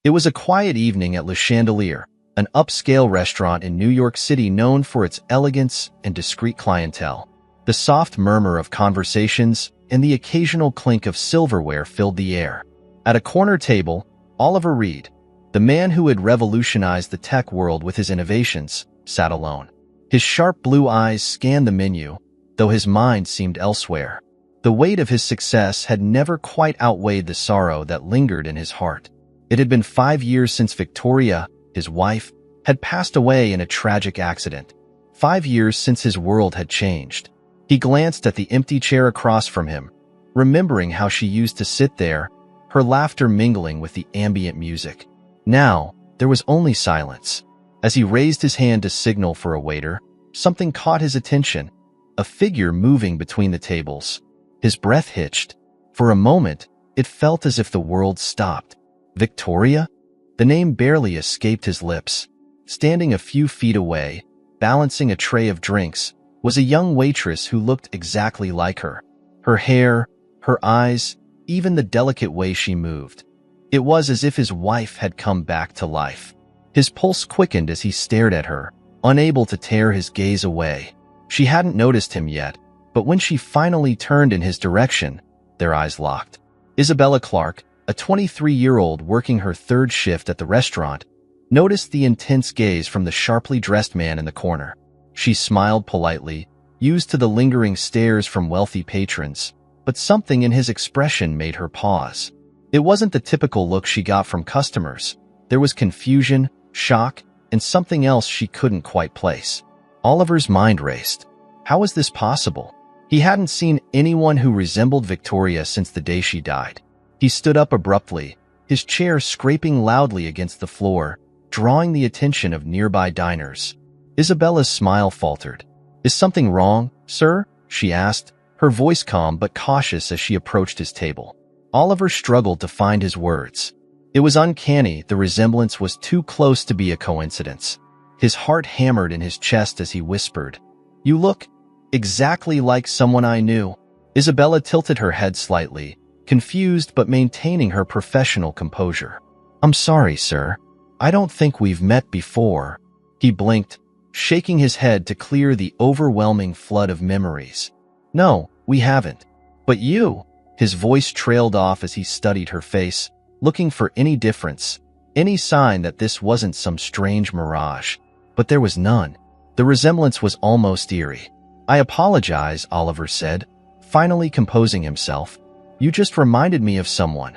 It was a quiet evening at Le Chandelier, an upscale restaurant in New York City known for its elegance and discreet clientele. The soft murmur of conversations and the occasional clink of silverware filled the air. At a corner table, Oliver Reed, the man who had revolutionized the tech world with his innovations, sat alone. His sharp blue eyes scanned the menu, though his mind seemed elsewhere. The weight of his success had never quite outweighed the sorrow that lingered in his heart. It had been 5 years since Victoria, his wife, had passed away in a tragic accident. 5 years since his world had changed. He glanced at the empty chair across from him, remembering how she used to sit there, her laughter mingling with the ambient music. Now, there was only silence. As he raised his hand to signal for a waiter, something caught his attention, a figure moving between the tables. His breath hitched. For a moment, it felt as if the world stopped. Victoria? The name barely escaped his lips. Standing a few feet away, balancing a tray of drinks, was a young waitress who looked exactly like her. Her hair, her eyes, even the delicate way she moved. It was as if his wife had come back to life. His pulse quickened as he stared at her, unable to tear his gaze away. She hadn't noticed him yet, but when she finally turned in his direction, their eyes locked. Isabella Clark, a 23-year-old working her third shift at the restaurant, noticed the intense gaze from the sharply dressed man in the corner. She smiled politely, used to the lingering stares from wealthy patrons, but something in his expression made her pause. It wasn't the typical look she got from customers. There was confusion, shock, and something else she couldn't quite place. Oliver's mind raced. How was this possible? He hadn't seen anyone who resembled Victoria since the day she died. He stood up abruptly, his chair scraping loudly against the floor, drawing the attention of nearby diners. Isabella's smile faltered. "Is something wrong, sir?" she asked, her voice calm but cautious as she approached his table. Oliver struggled to find his words. It was uncanny, the resemblance was too close to be a coincidence. His heart hammered in his chest as he whispered, "You look exactly like someone I knew." Isabella tilted her head slightly, confused but maintaining her professional composure. "I'm sorry, sir. I don't think we've met before." He blinked, shaking his head to clear the overwhelming flood of memories. "No, we haven't. But you?" His voice trailed off as he studied her face, looking for any difference, any sign that this wasn't some strange mirage. But there was none. The resemblance was almost eerie. "I apologize," Oliver said, finally composing himself. "You just reminded me of someone.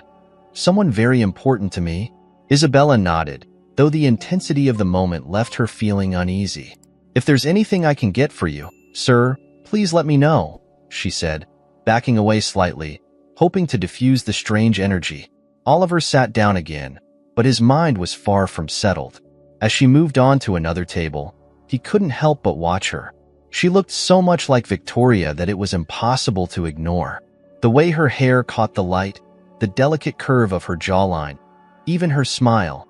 Someone very important to me." Isabella nodded, though the intensity of the moment left her feeling uneasy. "If there's anything I can get for you, sir, please let me know," she said, backing away slightly, hoping to diffuse the strange energy. Oliver sat down again, but his mind was far from settled. As she moved on to another table, he couldn't help but watch her. She looked so much like Victoria that it was impossible to ignore. The way her hair caught the light, the delicate curve of her jawline, even her smile.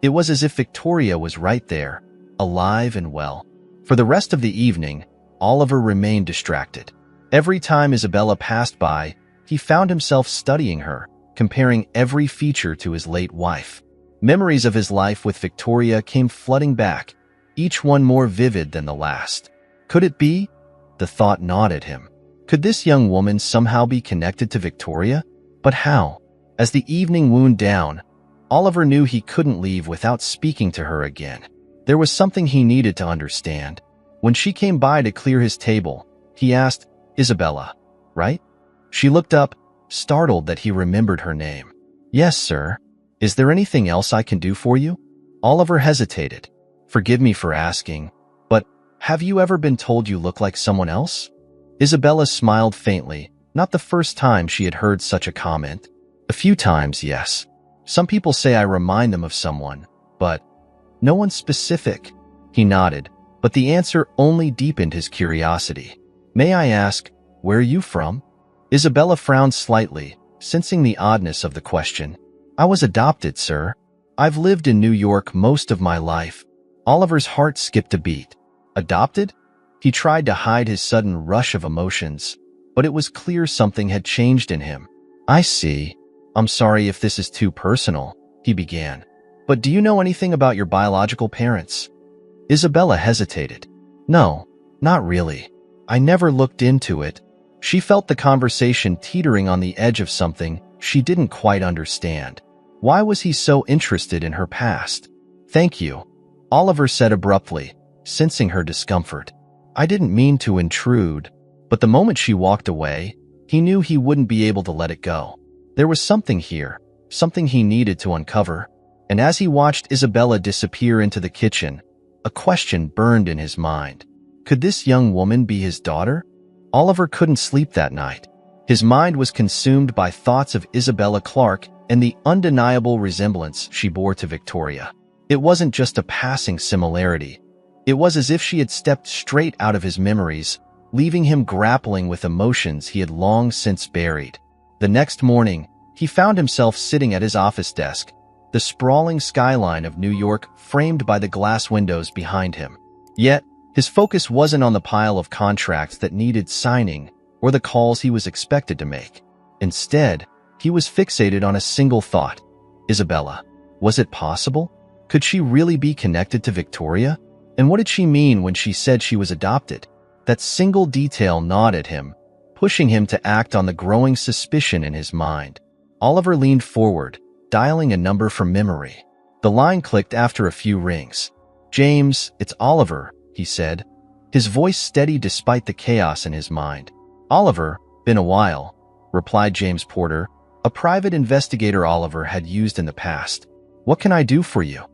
It was as if Victoria was right there, alive and well. For the rest of the evening, Oliver remained distracted. Every time Isabella passed by, he found himself studying her, comparing every feature to his late wife. Memories of his life with Victoria came flooding back, each one more vivid than the last. Could it be? The thought gnawed at him. Could this young woman somehow be connected to Victoria? But how? As the evening wound down, Oliver knew he couldn't leave without speaking to her again. There was something he needed to understand. When she came by to clear his table, he asked, "Isabella, right?" She looked up, startled that he remembered her name. "Yes, sir. Is there anything else I can do for you?" Oliver hesitated. "Forgive me for asking, but have you ever been told you look like someone else?" Isabella smiled faintly, not the first time she had heard such a comment. "A few times, yes. Some people say I remind them of someone, but no one specific." He nodded, but the answer only deepened his curiosity. "May I ask, where are you from?" Isabella frowned slightly, sensing the oddness of the question. "I was adopted, sir. I've lived in New York most of my life." Oliver's heart skipped a beat. Adopted? He tried to hide his sudden rush of emotions, but it was clear something had changed in him. "I see. I'm sorry if this is too personal," he began. But do you know anything about your biological parents? Isabella hesitated. No, not really. I never looked into it. She felt the conversation teetering on the edge of something she didn't quite understand. Why was he so interested in her past? Thank you, Oliver said abruptly, sensing her discomfort. I didn't mean to intrude, but the moment she walked away, he knew he wouldn't be able to let it go. There was something here, something he needed to uncover. And as he watched Isabella disappear into the kitchen, a question burned in his mind. Could this young woman be his daughter? Oliver couldn't sleep that night. His mind was consumed by thoughts of Isabella Clarke and the undeniable resemblance she bore to Victoria. It wasn't just a passing similarity. It was as if she had stepped straight out of his memories, leaving him grappling with emotions he had long since buried. The next morning, he found himself sitting at his office desk, the sprawling skyline of New York framed by the glass windows behind him. Yet, his focus wasn't on the pile of contracts that needed signing or the calls he was expected to make. Instead, he was fixated on a single thought. Isabella. Was it possible? Could she really be connected to Victoria? And what did she mean when she said she was adopted? That single detail gnawed at him, pushing him to act on the growing suspicion in his mind. Oliver leaned forward, dialing a number from memory. The line clicked after a few rings. James, it's Oliver, he said, his voice steady despite the chaos in his mind. Oliver, been a while, replied James Porter, a private investigator Oliver had used in the past. What can I do for you?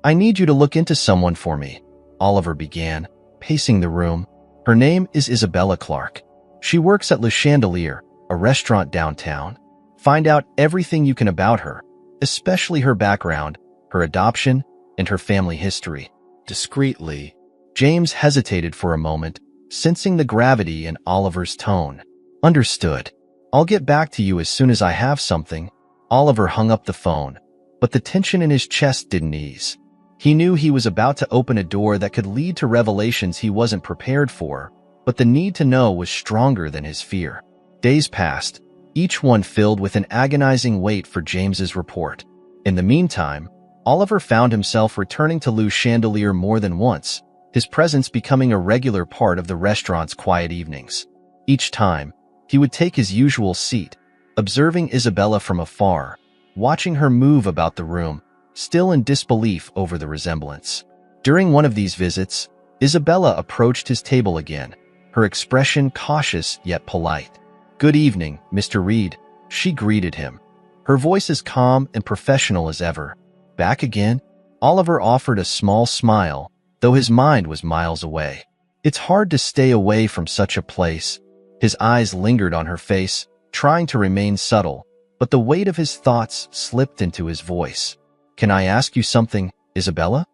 I need you to look into someone for me, Oliver began, pacing the room. Her name is Isabella Clarke. She works at Le Chandelier, a restaurant downtown. Find out everything you can about her, especially her background, her adoption, and her family history. Discreetly. James hesitated for a moment, sensing the gravity in Oliver's tone. Understood. I'll get back to you as soon as I have something. Oliver hung up the phone, but the tension in his chest didn't ease. He knew he was about to open a door that could lead to revelations he wasn't prepared for, but the need to know was stronger than his fear. Days passed, each one filled with an agonizing wait for James's report. In the meantime, Oliver found himself returning to Le Chandelier more than once, his presence becoming a regular part of the restaurant's quiet evenings. Each time, he would take his usual seat, observing Isabella from afar, watching her move about the room, still in disbelief over the resemblance. During one of these visits, Isabella approached his table again, her expression cautious yet polite. Good evening, Mr. Reed, she greeted him, her voice as calm and professional as ever. Back again? Oliver offered a small smile, though his mind was miles away. It's hard to stay away from such a place. His eyes lingered on her face, trying to remain subtle, but the weight of his thoughts slipped into his voice. Can I ask you something, Isabella?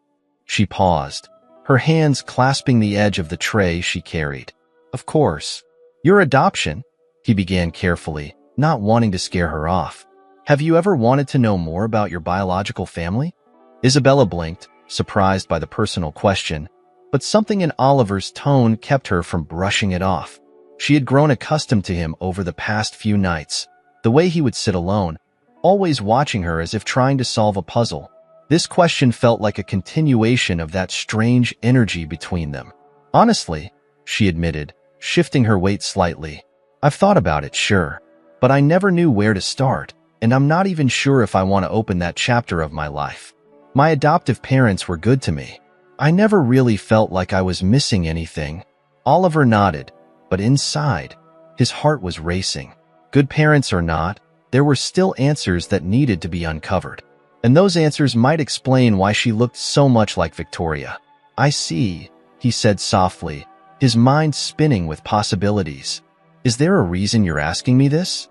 She paused, her hands clasping the edge of the tray she carried. Of course. Your adoption, he began carefully, not wanting to scare her off. Have you ever wanted to know more about your biological family? Isabella blinked, surprised by the personal question, but something in Oliver's tone kept her from brushing it off. She had grown accustomed to him over the past few nights, the way he would sit alone, always watching her as if trying to solve a puzzle. This question felt like a continuation of that strange energy between them. Honestly, she admitted, shifting her weight slightly, I've thought about it, sure, but I never knew where to start, and I'm not even sure if I want to open that chapter of my life. My adoptive parents were good to me. I never really felt like I was missing anything. Oliver nodded, but inside, his heart was racing. Good parents or not, there were still answers that needed to be uncovered. And those answers might explain why she looked so much like Victoria. I see, he said softly, his mind spinning with possibilities. Is there a reason you're asking me this?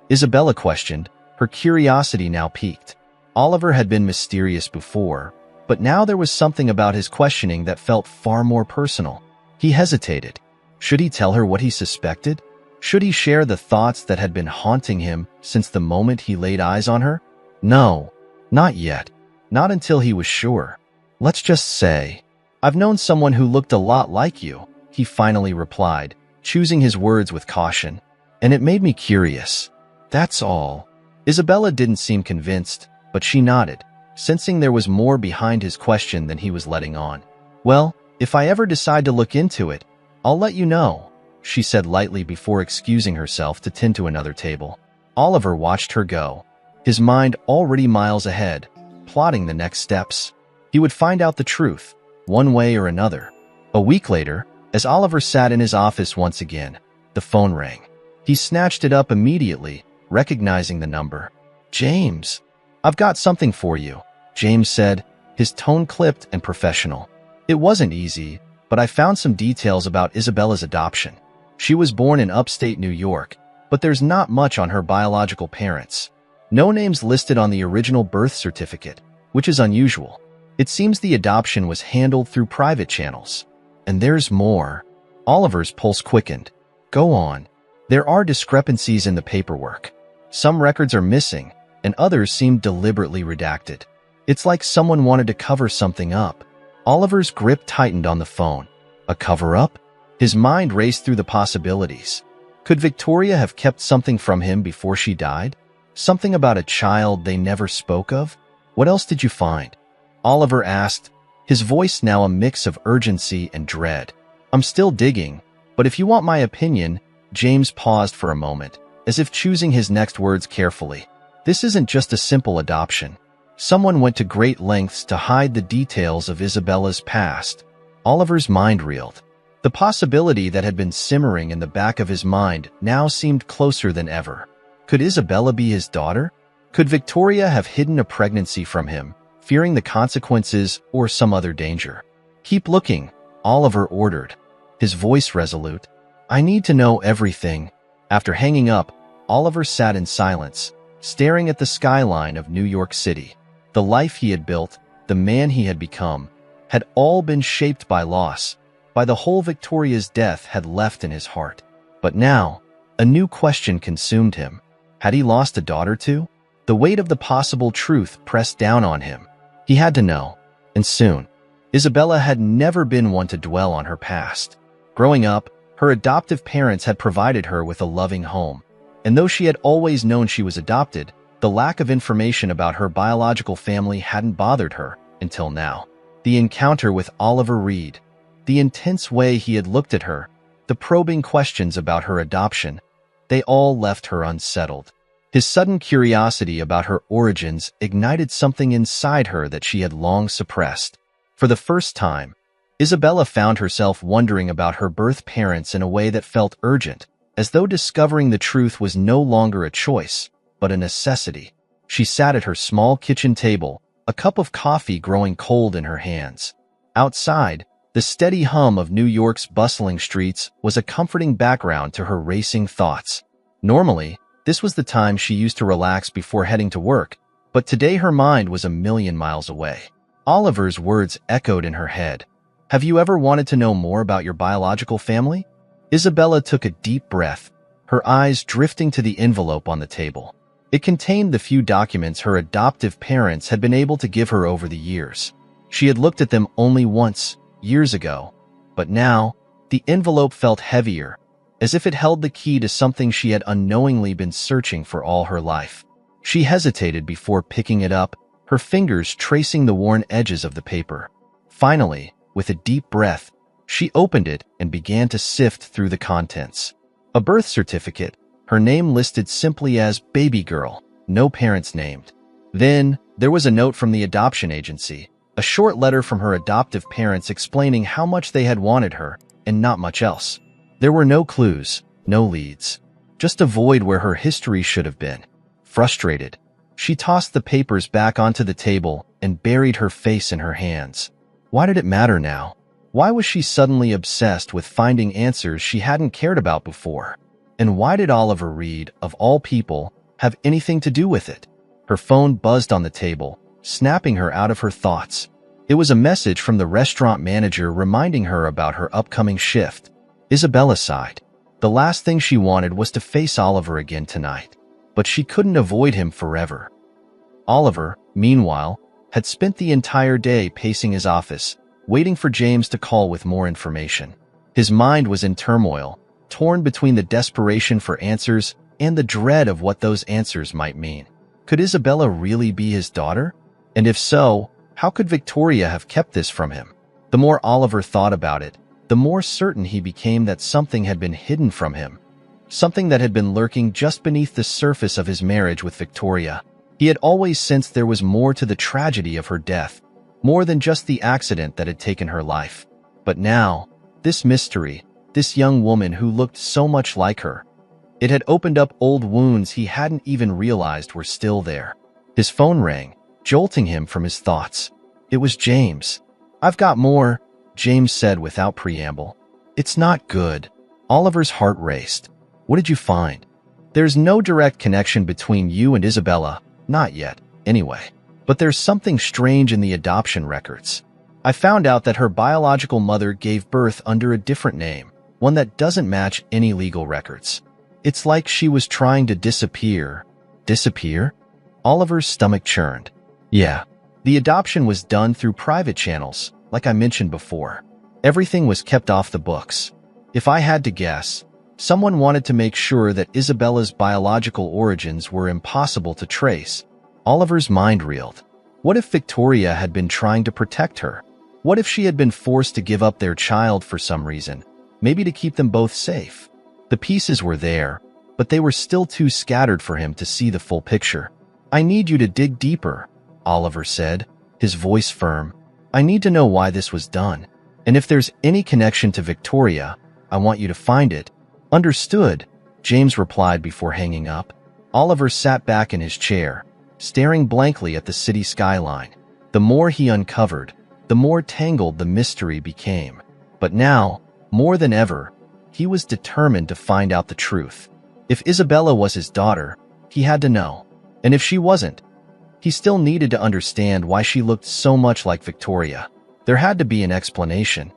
Isabella questioned, her curiosity now piqued. Oliver had been mysterious before, but now there was something about his questioning that felt far more personal. He hesitated. Should he tell her what he suspected? Should he share the thoughts that had been haunting him since the moment he laid eyes on her? No, not yet. Not until he was sure. Let's just say, I've known someone who looked a lot like you, he finally replied, choosing his words with caution. And it made me curious. That's all. Isabella didn't seem convinced, but she nodded, sensing there was more behind his question than he was letting on. "Well, if I ever decide to look into it, I'll let you know," she said lightly before excusing herself to tend to another table. Oliver watched her go, his mind already miles ahead, plotting the next steps. He would find out the truth, one way or another. A week later, as Oliver sat in his office once again, the phone rang. He snatched it up immediately, recognizing the number. "James, I've got something for you," James said, his tone clipped and professional. "It wasn't easy, but I found some details about Isabella's adoption. She was born in upstate New York, but there's not much on her biological parents. No names listed on the original birth certificate, which is unusual. It seems the adoption was handled through private channels. And there's more." Oliver's pulse quickened. "Go on." "There are discrepancies in the paperwork. Some records are missing, and others seem deliberately redacted. It's like someone wanted to cover something up." Oliver's grip tightened on the phone. A cover-up? His mind raced through the possibilities. Could Victoria have kept something from him before she died? Something about a child they never spoke of? "What else did you find?" Oliver asked, his voice now a mix of urgency and dread. "I'm still digging, but if you want my opinion," James paused for a moment, as if choosing his next words carefully. "This isn't just a simple adoption. Someone went to great lengths to hide the details of Isabella's past." Oliver's mind reeled. The possibility that had been simmering in the back of his mind now seemed closer than ever. Could Isabella be his daughter? Could Victoria have hidden a pregnancy from him, fearing the consequences or some other danger? "Keep looking," Oliver ordered, his voice resolute. "I need to know everything." After hanging up, Oliver sat in silence, staring at the skyline of New York City. The life he had built, the man he had become, had all been shaped by loss, by the hole Victoria's death had left in his heart. But now, a new question consumed him. Had he lost a daughter too? The weight of the possible truth pressed down on him. He had to know, and soon. Isabella had never been one to dwell on her past. Growing up, her adoptive parents had provided her with a loving home. And though she had always known she was adopted, the lack of information about her biological family hadn't bothered her until now. The encounter with Oliver Reed, the intense way he had looked at her, the probing questions about her adoption, they all left her unsettled. His sudden curiosity about her origins ignited something inside her that she had long suppressed. For the first time, Isabella found herself wondering about her birth parents in a way that felt urgent, as though discovering the truth was no longer a choice, but a necessity. She sat at her small kitchen table, a cup of coffee growing cold in her hands. Outside, the steady hum of New York's bustling streets was a comforting background to her racing thoughts. Normally, this was the time she used to relax before heading to work, but today her mind was a million miles away. Oliver's words echoed in her head. "Have you ever wanted to know more about your biological family?" Isabella took a deep breath, her eyes drifting to the envelope on the table. It contained the few documents her adoptive parents had been able to give her over the years. She had looked at them only once, years ago, but now, the envelope felt heavier, as if it held the key to something she had unknowingly been searching for all her life. She hesitated before picking it up, her fingers tracing the worn edges of the paper. Finally, with a deep breath, she opened it and began to sift through the contents. A birth certificate, her name listed simply as baby girl, no parents named. Then, there was a note from the adoption agency, a short letter from her adoptive parents explaining how much they had wanted her, and not much else. There were no clues, no leads, just a void where her history should have been. Frustrated, she tossed the papers back onto the table and buried her face in her hands. Why did it matter now? Why was she suddenly obsessed with finding answers she hadn't cared about before? And why did Oliver Reed, of all people, have anything to do with it? Her phone buzzed on the table, snapping her out of her thoughts. It was a message from the restaurant manager reminding her about her upcoming shift. Isabella sighed. The last thing she wanted was to face Oliver again tonight, but she couldn't avoid him forever. Oliver, meanwhile, had spent the entire day pacing his office, waiting for James to call with more information. His mind was in turmoil, torn between the desperation for answers and the dread of what those answers might mean. Could Isabella really be his daughter? And if so, how could Victoria have kept this from him? The more Oliver thought about it, the more certain he became that something had been hidden from him. Something that had been lurking just beneath the surface of his marriage with Victoria. He had always sensed there was more to the tragedy of her death, more than just the accident that had taken her life. But now, this mystery, this young woman who looked so much like her, it had opened up old wounds he hadn't even realized were still there. His phone rang, jolting him from his thoughts. It was James. "I've got more," James said without preamble. "It's not good." Oliver's heart raced. "What did you find?" "There's no direct connection between you and Isabella. Not yet, anyway. But there's something strange in the adoption records. I found out that her biological mother gave birth under a different name, one that doesn't match any legal records. It's like she was trying to disappear." Disappear? Oliver's stomach churned. "Yeah. The adoption was done through private channels, like I mentioned before. Everything was kept off the books. If I had to guess, someone wanted to make sure that Isabella's biological origins were impossible to trace." Oliver's mind reeled. What if Victoria had been trying to protect her? What if she had been forced to give up their child for some reason, maybe to keep them both safe? The pieces were there, but they were still too scattered for him to see the full picture. "I need you to dig deeper," Oliver said, his voice firm. "I need to know why this was done. And if there's any connection to Victoria, I want you to find it." "Understood," James replied before hanging up. Oliver sat back in his chair, staring blankly at the city skyline. The more he uncovered, the more tangled the mystery became. But now, more than ever, he was determined to find out the truth. If Isabella was his daughter, he had to know. And if she wasn't, he still needed to understand why she looked so much like Victoria. There had to be an explanation.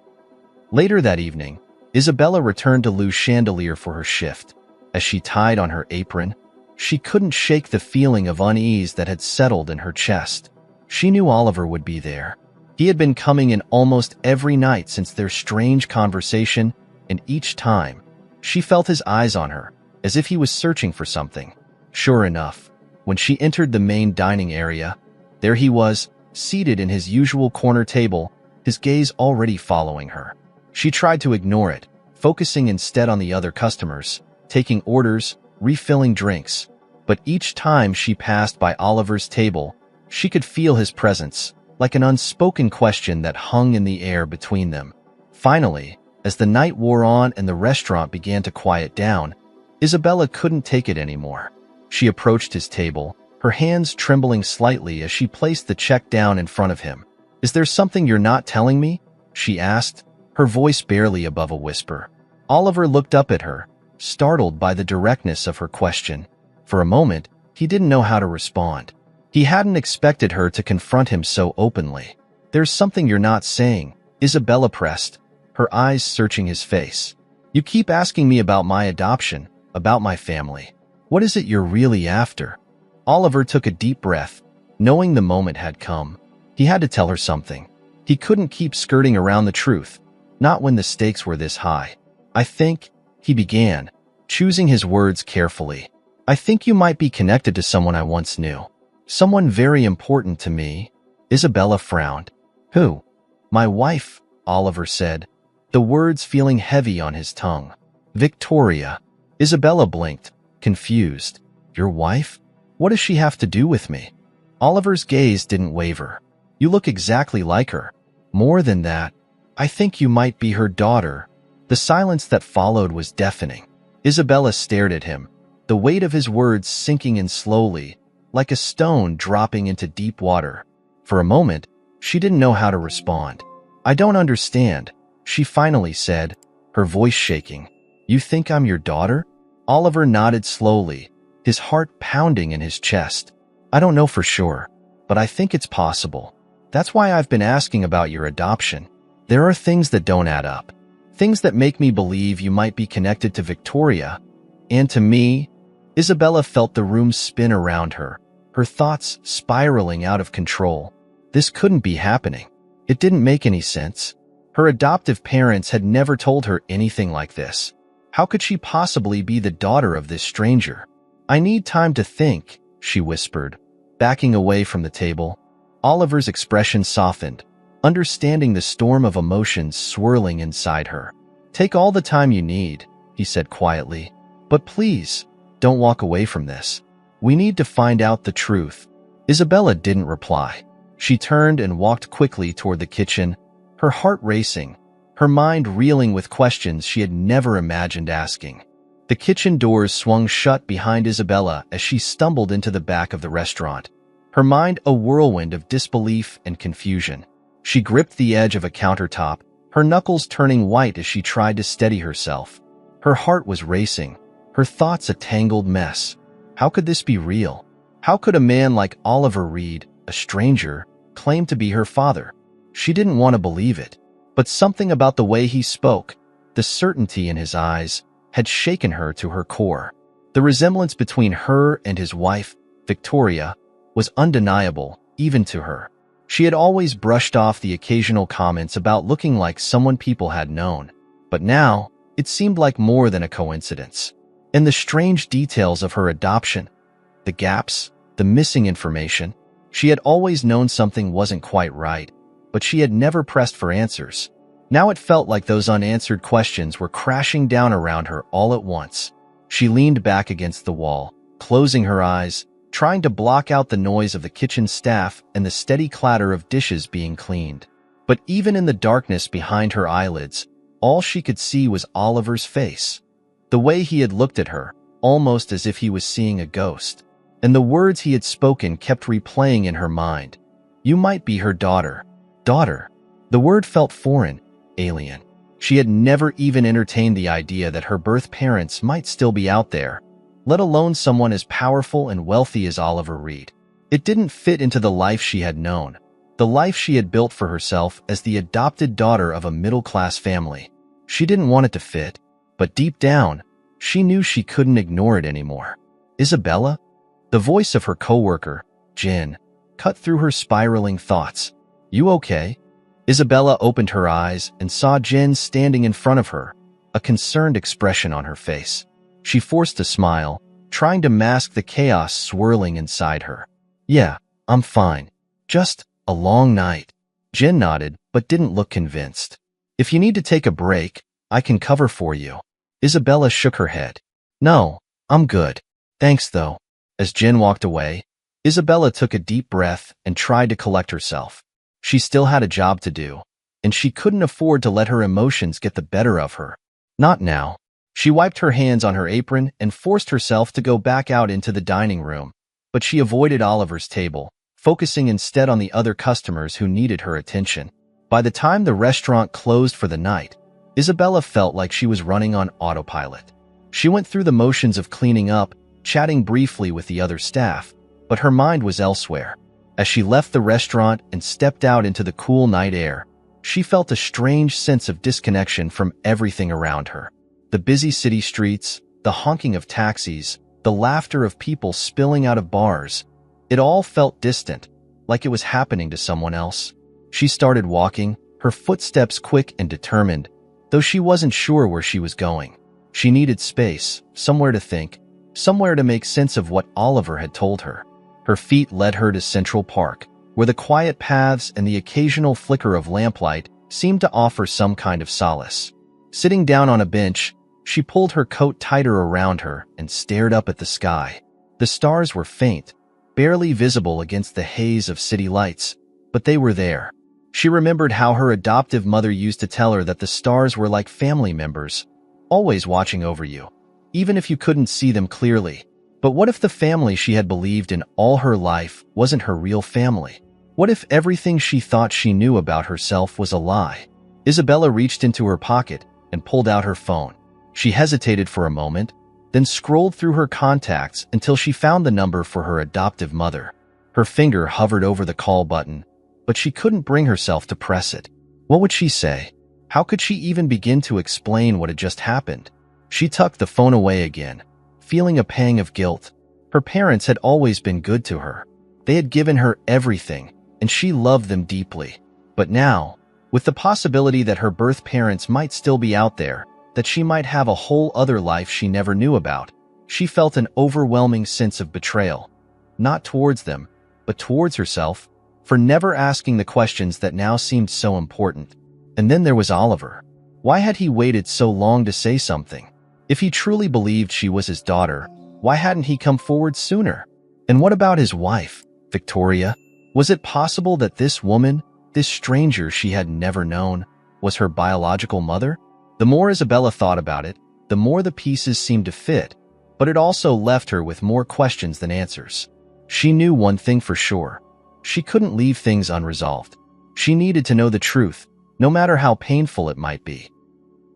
Later that evening, Isabella returned to Lou's chandelier for her shift. As she tied on her apron, she couldn't shake the feeling of unease that had settled in her chest. She knew Oliver would be there. He had been coming in almost every night since their strange conversation, and each time, she felt his eyes on her, as if he was searching for something. Sure enough, when she entered the main dining area, there he was, seated in his usual corner table, his gaze already following her. She tried to ignore it, focusing instead on the other customers, taking orders, refilling drinks. But each time she passed by Oliver's table, she could feel his presence, like an unspoken question that hung in the air between them. Finally, as the night wore on and the restaurant began to quiet down, Isabella couldn't take it anymore. She approached his table, her hands trembling slightly as she placed the check down in front of him. "Is there something you're not telling me?" she asked, her voice barely above a whisper. Oliver looked up at her, startled by the directness of her question. For a moment, he didn't know how to respond. He hadn't expected her to confront him so openly. "There's something you're not saying," Isabella pressed, her eyes searching his face. "You keep asking me about my adoption, about my family. What is it you're really after?" Oliver took a deep breath, knowing the moment had come. He had to tell her something. He couldn't keep skirting around the truth, not when the stakes were this high. "I think," he began, choosing his words carefully. "I think you might be connected to someone I once knew. Someone very important to me." Isabella frowned. "Who?" "My wife," Oliver said, the words feeling heavy on his tongue. "Victoria." Isabella blinked, confused. "Your wife? What does she have to do with me?" Oliver's gaze didn't waver. "You look exactly like her. More than that, I think you might be her daughter." The silence that followed was deafening. Isabella stared at him, the weight of his words sinking in slowly, like a stone dropping into deep water. For a moment, she didn't know how to respond. "I don't understand," she finally said, her voice shaking. "You think I'm your daughter?" Oliver nodded slowly, his heart pounding in his chest. "I don't know for sure, but I think it's possible. That's why I've been asking about your adoption. There are things that don't add up. Things that make me believe you might be connected to Victoria. And to me." Isabella felt the room spin around her, her thoughts spiraling out of control. This couldn't be happening. It didn't make any sense. Her adoptive parents had never told her anything like this. How could she possibly be the daughter of this stranger? "I need time to think," she whispered, backing away from the table. Oliver's expression softened, understanding the storm of emotions swirling inside her. "Take all the time you need," he said quietly. "But please, don't walk away from this. We need to find out the truth." Isabella didn't reply. She turned and walked quickly toward the kitchen, her heart racing, her mind reeling with questions she had never imagined asking. The kitchen doors swung shut behind Isabella as she stumbled into the back of the restaurant, her mind a whirlwind of disbelief and confusion. She gripped the edge of a countertop, her knuckles turning white as she tried to steady herself. Her heart was racing, her thoughts a tangled mess. How could this be real? How could a man like Oliver Reed, a stranger, claim to be her father? She didn't want to believe it, but something about the way he spoke, the certainty in his eyes, had shaken her to her core. The resemblance between her and his wife, Victoria, was undeniable, even to her. She had always brushed off the occasional comments about looking like someone people had known, but now it seemed like more than a coincidence. And the strange details of her adoption, the gaps, the missing information, she had always known something wasn't quite right, but she had never pressed for answers. Now it felt like those unanswered questions were crashing down around her all at once. She leaned back against the wall, closing her eyes, trying to block out the noise of the kitchen staff and the steady clatter of dishes being cleaned. But even in the darkness behind her eyelids, all she could see was Oliver's face. The way he had looked at her, almost as if he was seeing a ghost. And the words he had spoken kept replaying in her mind. "You might be her daughter." Daughter. The word felt foreign, alien. She had never even entertained the idea that her birth parents might still be out there, let alone someone as powerful and wealthy as Oliver Reed. It didn't fit into the life she had known, the life she had built for herself as the adopted daughter of a middle-class family. She didn't want it to fit, but deep down, she knew she couldn't ignore it anymore. Isabella? The voice of her coworker, Jen, cut through her spiraling thoughts. "You okay?" Isabella opened her eyes and saw Jen standing in front of her, a concerned expression on her face. She forced a smile, trying to mask the chaos swirling inside her. "Yeah, I'm fine. Just a long night." Jen nodded, but didn't look convinced. "If you need to take a break, I can cover for you." Isabella shook her head. "No, I'm good. Thanks, though." As Jen walked away, Isabella took a deep breath and tried to collect herself. She still had a job to do, and she couldn't afford to let her emotions get the better of her. Not now. She wiped her hands on her apron and forced herself to go back out into the dining room, but she avoided Oliver's table, focusing instead on the other customers who needed her attention. By the time the restaurant closed for the night, Isabella felt like she was running on autopilot. She went through the motions of cleaning up, chatting briefly with the other staff, but her mind was elsewhere. As she left the restaurant and stepped out into the cool night air, she felt a strange sense of disconnection from everything around her. The busy city streets, the honking of taxis, the laughter of people spilling out of bars, it all felt distant, like it was happening to someone else. She started walking, her footsteps quick and determined, though she wasn't sure where she was going. She needed space, somewhere to think, somewhere to make sense of what Oliver had told her. Her feet led her to Central Park, where the quiet paths and the occasional flicker of lamplight seemed to offer some kind of solace. Sitting down on a bench, she pulled her coat tighter around her and stared up at the sky. The stars were faint, barely visible against the haze of city lights, but they were there. She remembered how her adoptive mother used to tell her that the stars were like family members, always watching over you, even if you couldn't see them clearly. But what if the family she had believed in all her life wasn't her real family? What if everything she thought she knew about herself was a lie? Isabella reached into her pocket and pulled out her phone. She hesitated for a moment, then scrolled through her contacts until she found the number for her adoptive mother. Her finger hovered over the call button, but she couldn't bring herself to press it. What would she say? How could she even begin to explain what had just happened? She tucked the phone away again, feeling a pang of guilt. Her parents had always been good to her. They had given her everything, and she loved them deeply. But now, with the possibility that her birth parents might still be out there, that she might have a whole other life she never knew about, she felt an overwhelming sense of betrayal. Not towards them, but towards herself, for never asking the questions that now seemed so important. And then there was Oliver. Why had he waited so long to say something? If he truly believed she was his daughter, why hadn't he come forward sooner? And what about his wife, Victoria? Was it possible that this woman, this stranger she had never known, was her biological mother? The more Isabella thought about it, the more the pieces seemed to fit, but it also left her with more questions than answers. She knew one thing for sure. She couldn't leave things unresolved. She needed to know the truth, no matter how painful it might be.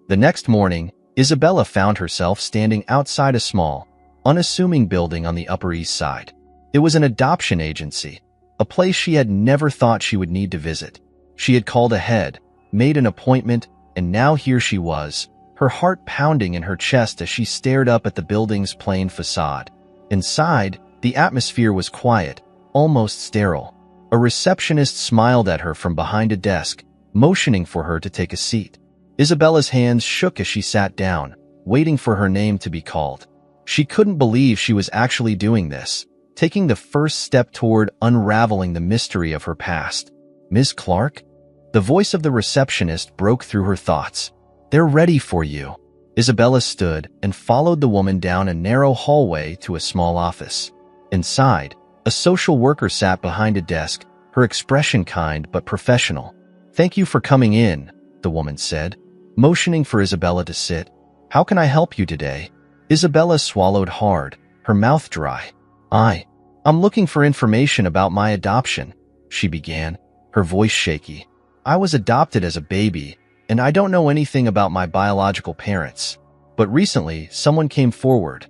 The next morning, Isabella found herself standing outside a small, unassuming building on the Upper East Side. It was an adoption agency, a place she had never thought she would need to visit. She had called ahead, made an appointment, and now here she was, her heart pounding in her chest as she stared up at the building's plain facade. Inside, the atmosphere was quiet, almost sterile. A receptionist smiled at her from behind a desk, motioning for her to take a seat. Isabella's hands shook as she sat down, waiting for her name to be called. She couldn't believe she was actually doing this, taking the first step toward unraveling the mystery of her past. "Ms. Clark?" The voice of the receptionist broke through her thoughts. "They're ready for you." Isabella stood and followed the woman down a narrow hallway to a small office. Inside, a social worker sat behind a desk, her expression kind but professional. "Thank you for coming in," the woman said, motioning for Isabella to sit. "How can I help you today?" Isabella swallowed hard, her mouth dry. I'm looking for information about my adoption," she began, her voice shaky. "I was adopted as a baby, and I don't know anything about my biological parents. But recently, someone came forward.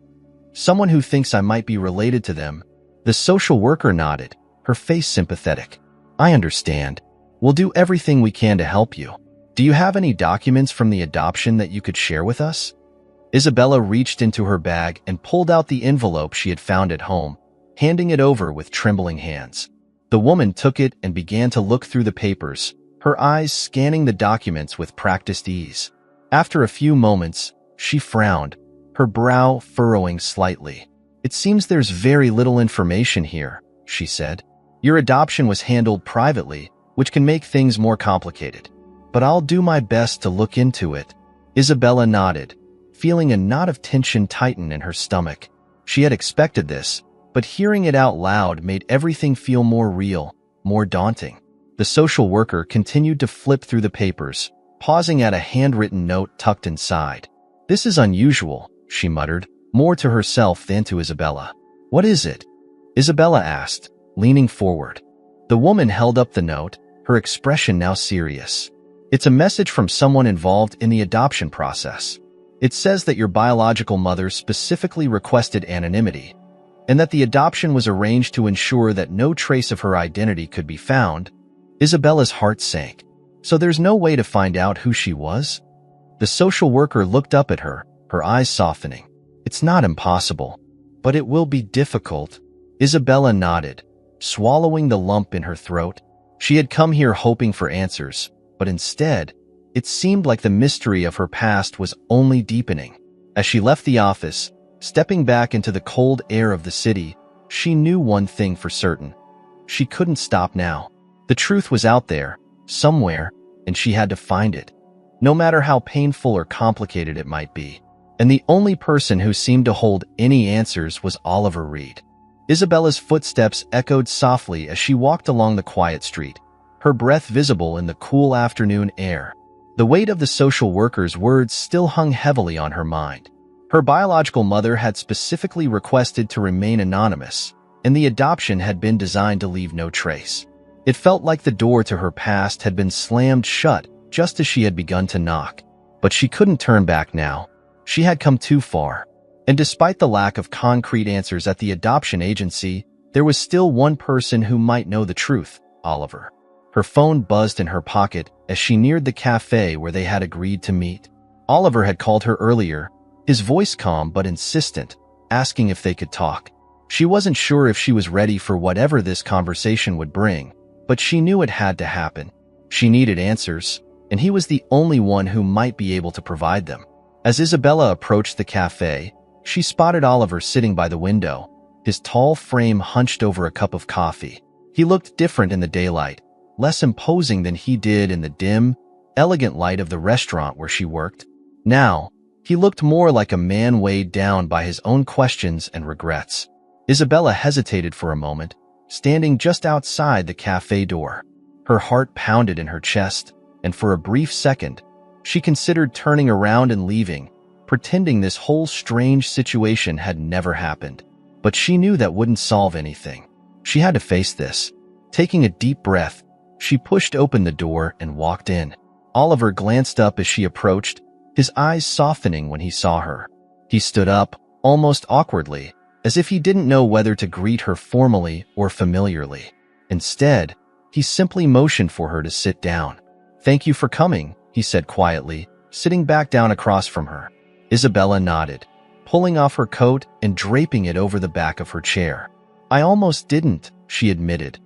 Someone who thinks I might be related to them." The social worker nodded, her face sympathetic. "I understand. We'll do everything we can to help you. Do you have any documents from the adoption that you could share with us?" Isabella reached into her bag and pulled out the envelope she had found at home, handing it over with trembling hands. The woman took it and began to look through the papers, her eyes scanning the documents with practiced ease. After a few moments, she frowned, her brow furrowing slightly. "It seems there's very little information here," she said. "Your adoption was handled privately, which can make things more complicated. But I'll do my best to look into it." Isabella nodded, feeling a knot of tension tighten in her stomach. She had expected this, but hearing it out loud made everything feel more real, more daunting. The social worker continued to flip through the papers, pausing at a handwritten note tucked inside. "This is unusual," she muttered, more to herself than to Isabella. "What is it?" Isabella asked, leaning forward. The woman held up the note, her expression now serious. "It's a message from someone involved in the adoption process. It says that your biological mother specifically requested anonymity, and that the adoption was arranged to ensure that no trace of her identity could be found." Isabella's heart sank. "So there's no way to find out who she was?" The social worker looked up at her, her eyes softening. "It's not impossible, but it will be difficult." Isabella nodded, swallowing the lump in her throat. She had come here hoping for answers, but instead, it seemed like the mystery of her past was only deepening. As she left the office, stepping back into the cold air of the city, she knew one thing for certain. She couldn't stop now. The truth was out there, somewhere, and she had to find it, no matter how painful or complicated it might be. And the only person who seemed to hold any answers was Oliver Reed. Isabella's footsteps echoed softly as she walked along the quiet street, her breath visible in the cool afternoon air. The weight of the social worker's words still hung heavily on her mind. Her biological mother had specifically requested to remain anonymous, and the adoption had been designed to leave no trace. It felt like the door to her past had been slammed shut just as she had begun to knock. But she couldn't turn back now. She had come too far. And despite the lack of concrete answers at the adoption agency, there was still one person who might know the truth: Oliver. Her phone buzzed in her pocket as she neared the cafe where they had agreed to meet. Oliver had called her earlier, his voice calm but insistent, asking if they could talk. She wasn't sure if she was ready for whatever this conversation would bring, but she knew it had to happen. She needed answers, and he was the only one who might be able to provide them. As Isabella approached the cafe, she spotted Oliver sitting by the window, his tall frame hunched over a cup of coffee. He looked different in the daylight, less imposing than he did in the dim, elegant light of the restaurant where she worked. Now, he looked more like a man weighed down by his own questions and regrets. Isabella hesitated for a moment, standing just outside the cafe door. Her heart pounded in her chest, and for a brief second, she considered turning around and leaving, pretending this whole strange situation had never happened. But she knew that wouldn't solve anything. She had to face this. Taking a deep breath, she pushed open the door and walked in. Oliver glanced up as she approached, his eyes softening when he saw her. He stood up, almost awkwardly, as if he didn't know whether to greet her formally or familiarly. Instead, he simply motioned for her to sit down. "Thank you for coming," he said quietly, sitting back down across from her. Isabella nodded, pulling off her coat and draping it over the back of her chair. "I almost didn't," she admitted,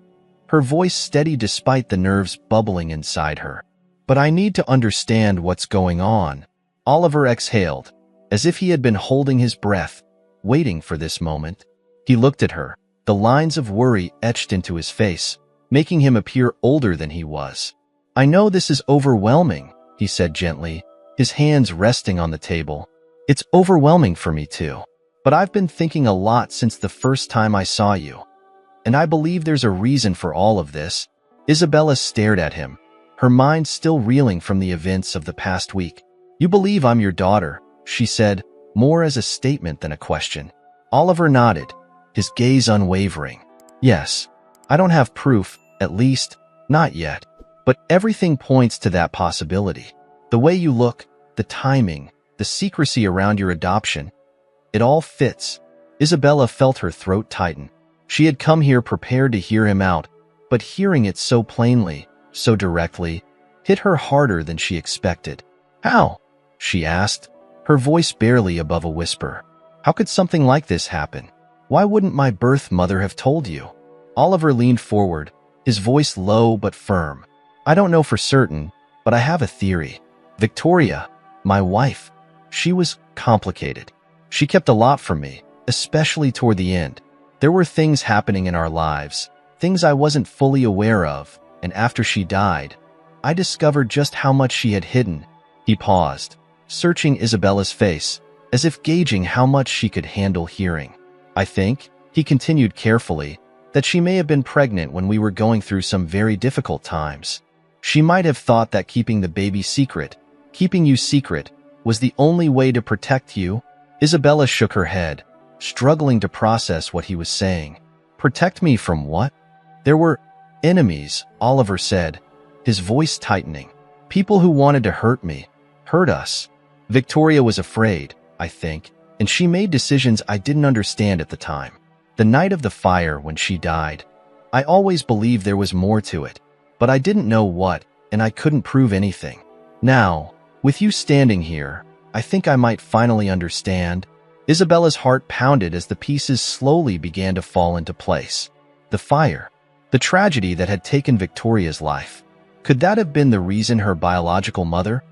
her voice steady despite the nerves bubbling inside her. "But I need to understand what's going on." Oliver exhaled, as if he had been holding his breath, waiting for this moment. He looked at her, the lines of worry etched into his face, making him appear older than he was. "I know this is overwhelming," he said gently, his hands resting on the table. "It's overwhelming for me too. But I've been thinking a lot since the first time I saw you. And I believe there's a reason for all of this." Isabella stared at him, her mind still reeling from the events of the past week. "You believe I'm your daughter," she said, more as a statement than a question. Oliver nodded, his gaze unwavering. "Yes, I don't have proof, at least, not yet. But everything points to that possibility. The way you look, the timing, the secrecy around your adoption, it all fits." Isabella felt her throat tighten. She had come here prepared to hear him out, but hearing it so plainly, so directly, hit her harder than she expected. "How?" she asked, her voice barely above a whisper. "How could something like this happen? Why wouldn't my birth mother have told you?" Oliver leaned forward, his voice low but firm. "I don't know for certain, but I have a theory. Victoria, my wife, she was complicated. She kept a lot from me, especially toward the end. There were things happening in our lives, things I wasn't fully aware of, and after she died, I discovered just how much she had hidden." He paused, searching Isabella's face, as if gauging how much she could handle hearing. "I think," he continued carefully, "that she may have been pregnant when we were going through some very difficult times. She might have thought that keeping the baby secret, keeping you secret, was the only way to protect you." Isabella shook her head, struggling to process what he was saying. "Protect me from what?" "There were enemies," Oliver said, his voice tightening. "People who wanted to hurt me, hurt us. Victoria was afraid, I think, and she made decisions I didn't understand at the time. The night of the fire when she died, I always believed there was more to it, but I didn't know what, and I couldn't prove anything. Now, with you standing here, I think I might finally understand." Isabella's heart pounded as the pieces slowly began to fall into place. The fire, the tragedy that had taken Victoria's life. Could that have been the reason her biological mother,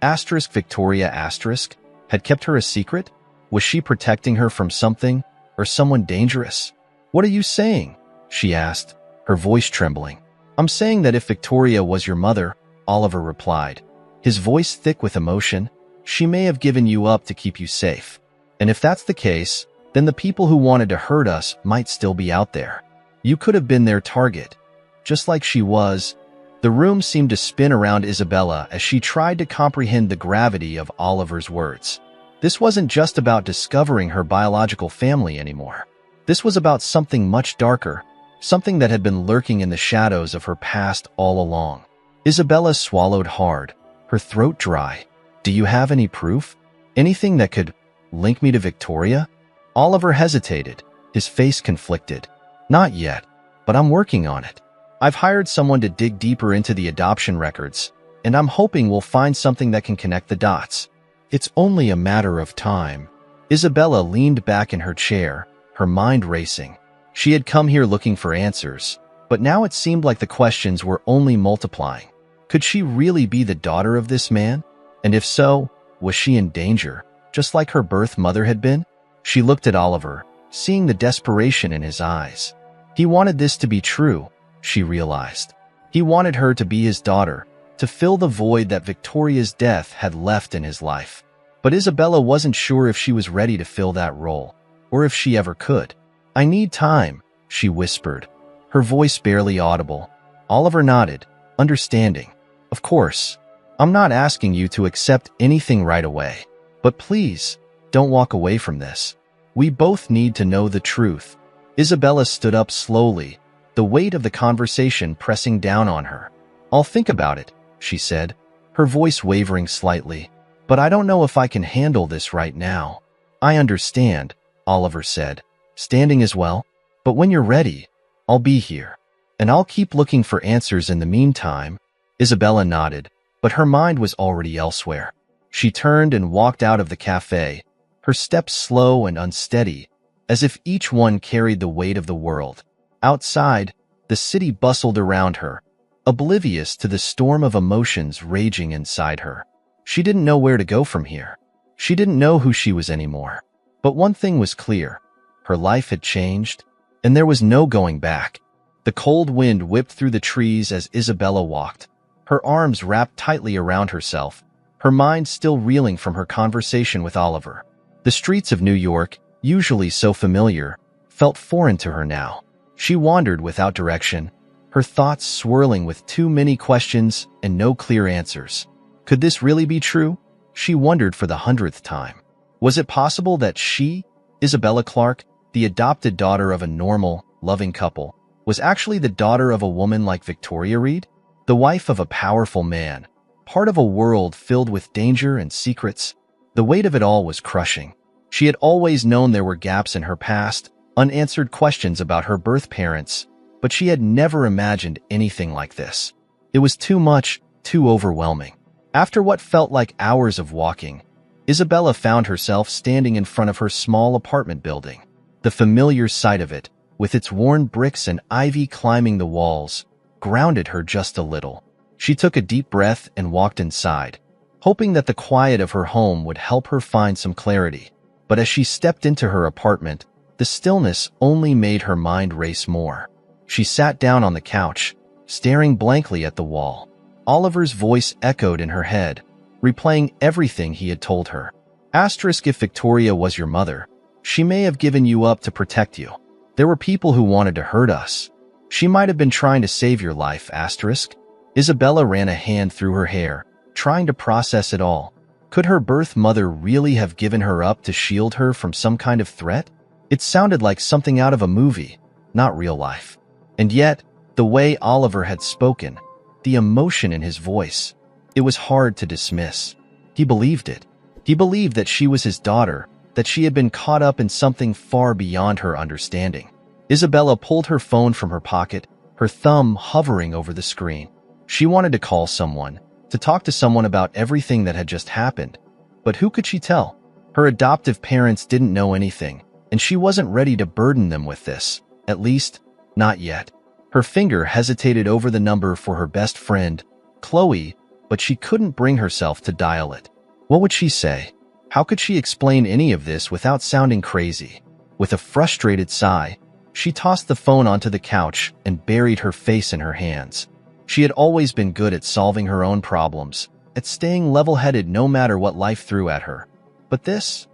Victoria had kept her a secret? Was she protecting her from something or someone dangerous? "What are you saying?" she asked, her voice trembling. "I'm saying that if Victoria was your mother," Oliver replied, his voice thick with emotion, "she may have given you up to keep you safe. And if that's the case, then the people who wanted to hurt us might still be out there. You could have been their target, just like she was." The room seemed to spin around Isabella as she tried to comprehend the gravity of Oliver's words. This wasn't just about discovering her biological family anymore. This was about something much darker, something that had been lurking in the shadows of her past all along. Isabella swallowed hard, her throat dry. "Do you have any proof? Anything that could link me to Victoria?" Oliver hesitated, his face conflicted. "Not yet, but I'm working on it. I've hired someone to dig deeper into the adoption records, and I'm hoping we'll find something that can connect the dots. It's only a matter of time." Isabella leaned back in her chair, her mind racing. She had come here looking for answers, but now it seemed like the questions were only multiplying. Could she really be the daughter of this man? And if so, was she in danger, just like her birth mother had been? She looked at Oliver, seeing the desperation in his eyes. He wanted this to be true, she realized. He wanted her to be his daughter, to fill the void that Victoria's death had left in his life. But Isabella wasn't sure if she was ready to fill that role, or if she ever could. "I need time," she whispered, her voice barely audible. Oliver nodded, understanding. "Of course. I'm not asking you to accept anything right away. But please, don't walk away from this. We both need to know the truth." Isabella stood up slowly, the weight of the conversation pressing down on her. "I'll think about it," she said, her voice wavering slightly. "But I don't know if I can handle this right now." "I understand," Oliver said, standing as well. "But when you're ready, I'll be here. And I'll keep looking for answers in the meantime." Isabella nodded, but her mind was already elsewhere. She turned and walked out of the cafe, her steps slow and unsteady, as if each one carried the weight of the world. Outside, the city bustled around her, oblivious to the storm of emotions raging inside her. She didn't know where to go from here. She didn't know who she was anymore. But one thing was clear. Her life had changed, and there was no going back. The cold wind whipped through the trees as Isabella walked, her arms wrapped tightly around herself, her mind still reeling from her conversation with Oliver. The streets of New York, usually so familiar, felt foreign to her now. She wandered without direction, her thoughts swirling with too many questions and no clear answers. Could this really be true? She wondered for the 100th time. Was it possible that she, Isabella Clarke, the adopted daughter of a normal, loving couple, was actually the daughter of a woman like Victoria Reed? The wife of a powerful man, part of a world filled with danger and secrets. The weight of it all was crushing. She had always known there were gaps in her past, unanswered questions about her birth parents, but she had never imagined anything like this. It was too much, too overwhelming. After what felt like hours of walking, Isabella found herself standing in front of her small apartment building. The familiar sight of it, with its worn bricks and ivy climbing the walls, grounded her just a little. She took a deep breath and walked inside, hoping that the quiet of her home would help her find some clarity. But as she stepped into her apartment, the stillness only made her mind race more. She sat down on the couch, staring blankly at the wall. Oliver's voice echoed in her head, replaying everything he had told her. Asterisk, if Victoria was your mother, she may have given you up to protect you. There were people who wanted to hurt us. She might have been trying to save your life, asterisk. Isabella ran a hand through her hair, trying to process it all. Could her birth mother really have given her up to shield her from some kind of threat? It sounded like something out of a movie, not real life. And yet, the way Oliver had spoken, the emotion in his voice, it was hard to dismiss. He believed it. He believed that she was his daughter, that she had been caught up in something far beyond her understanding. Isabella pulled her phone from her pocket, her thumb hovering over the screen. She wanted to call someone, to talk to someone about everything that had just happened. But who could she tell? Her adoptive parents didn't know anything, and she wasn't ready to burden them with this, at least, not yet. Her finger hesitated over the number for her best friend, Chloe, but she couldn't bring herself to dial it. What would she say? How could she explain any of this without sounding crazy? With a frustrated sigh, she tossed the phone onto the couch and buried her face in her hands. She had always been good at solving her own problems, at staying level-headed no matter what life threw at her. But this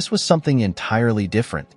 was something entirely different.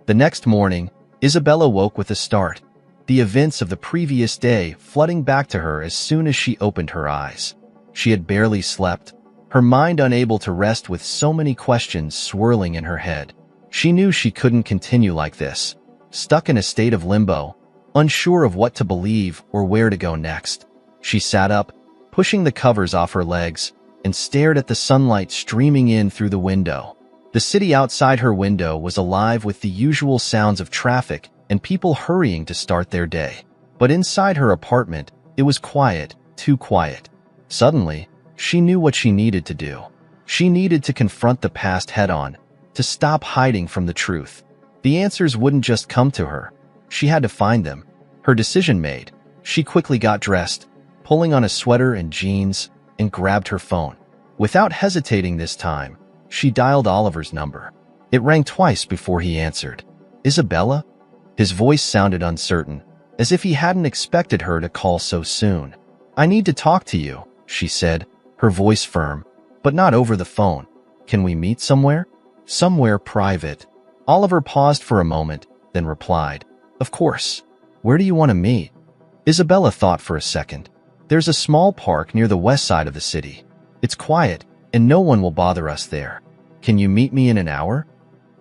The next morning, Isabella woke with a start, the events of the previous day flooding back to her as soon as she opened her eyes. She had barely slept, her mind unable to rest with so many questions swirling in her head. She knew she couldn't continue like this, stuck in a state of limbo, unsure of what to believe or where to go next. She sat up, pushing the covers off her legs, and stared at the sunlight streaming in through the window. The city outside her window was alive with the usual sounds of traffic and people hurrying to start their day. But inside her apartment, it was quiet, too quiet. Suddenly, she knew what she needed to do. She needed to confront the past head-on, to stop hiding from the truth. The answers wouldn't just come to her. She had to find them. Her decision made, she quickly got dressed, pulling on a sweater and jeans, and grabbed her phone. Without hesitating this time, she dialed Oliver's number. It rang twice before he answered. Isabella? His voice sounded uncertain, as if he hadn't expected her to call so soon. "I need to talk to you," she said, her voice firm, "but not over the phone. Can we meet somewhere?" "Somewhere private." Oliver paused for a moment, then replied, "Of course. Where do you want to meet?" Isabella thought for a second. "There's a small park near the west side of the city. It's quiet, and no one will bother us there. Can you meet me in an hour?"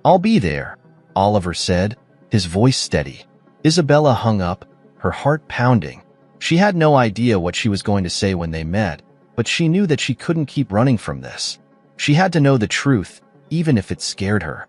"I'll be there," Oliver said, his voice steady. Isabella hung up, her heart pounding. She had no idea what she was going to say when they met, but she knew that she couldn't keep running from this. She had to know the truth, even if it scared her.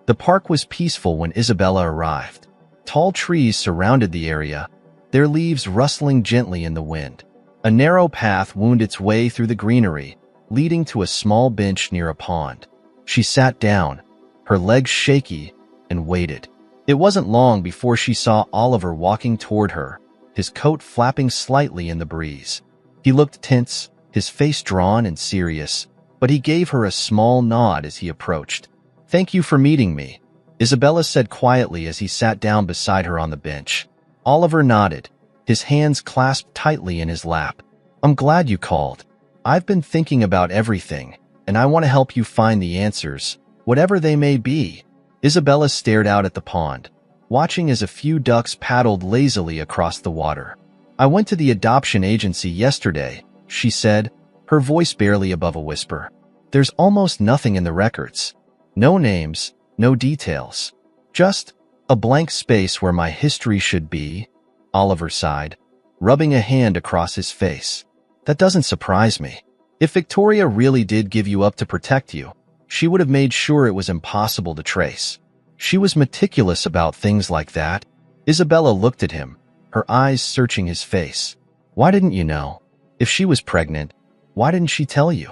The park was peaceful when Isabella arrived. Tall trees surrounded the area, their leaves rustling gently in the wind. A narrow path wound its way through the greenery, leading to a small bench near a pond. She sat down, her legs shaky, and waited. It wasn't long before she saw Oliver walking toward her, his coat flapping slightly in the breeze. He looked tense, his face drawn and serious, but he gave her a small nod as he approached. "Thank you for meeting me," Isabella said quietly as he sat down beside her on the bench. Oliver nodded, his hands clasped tightly in his lap. "I'm glad you called. I've been thinking about everything, and I want to help you find the answers, whatever they may be." Isabella stared out at the pond, watching as a few ducks paddled lazily across the water. "I went to the adoption agency yesterday," she said, her voice barely above a whisper. "There's almost nothing in the records. No names, no details. Just a blank space where my history should be." Oliver sighed, rubbing a hand across his face. "That doesn't surprise me. If Victoria really did give you up to protect you, she would have made sure it was impossible to trace. She was meticulous about things like that." Isabella looked at him, her eyes searching his face. "Why didn't you know? If she was pregnant, why didn't she tell you?"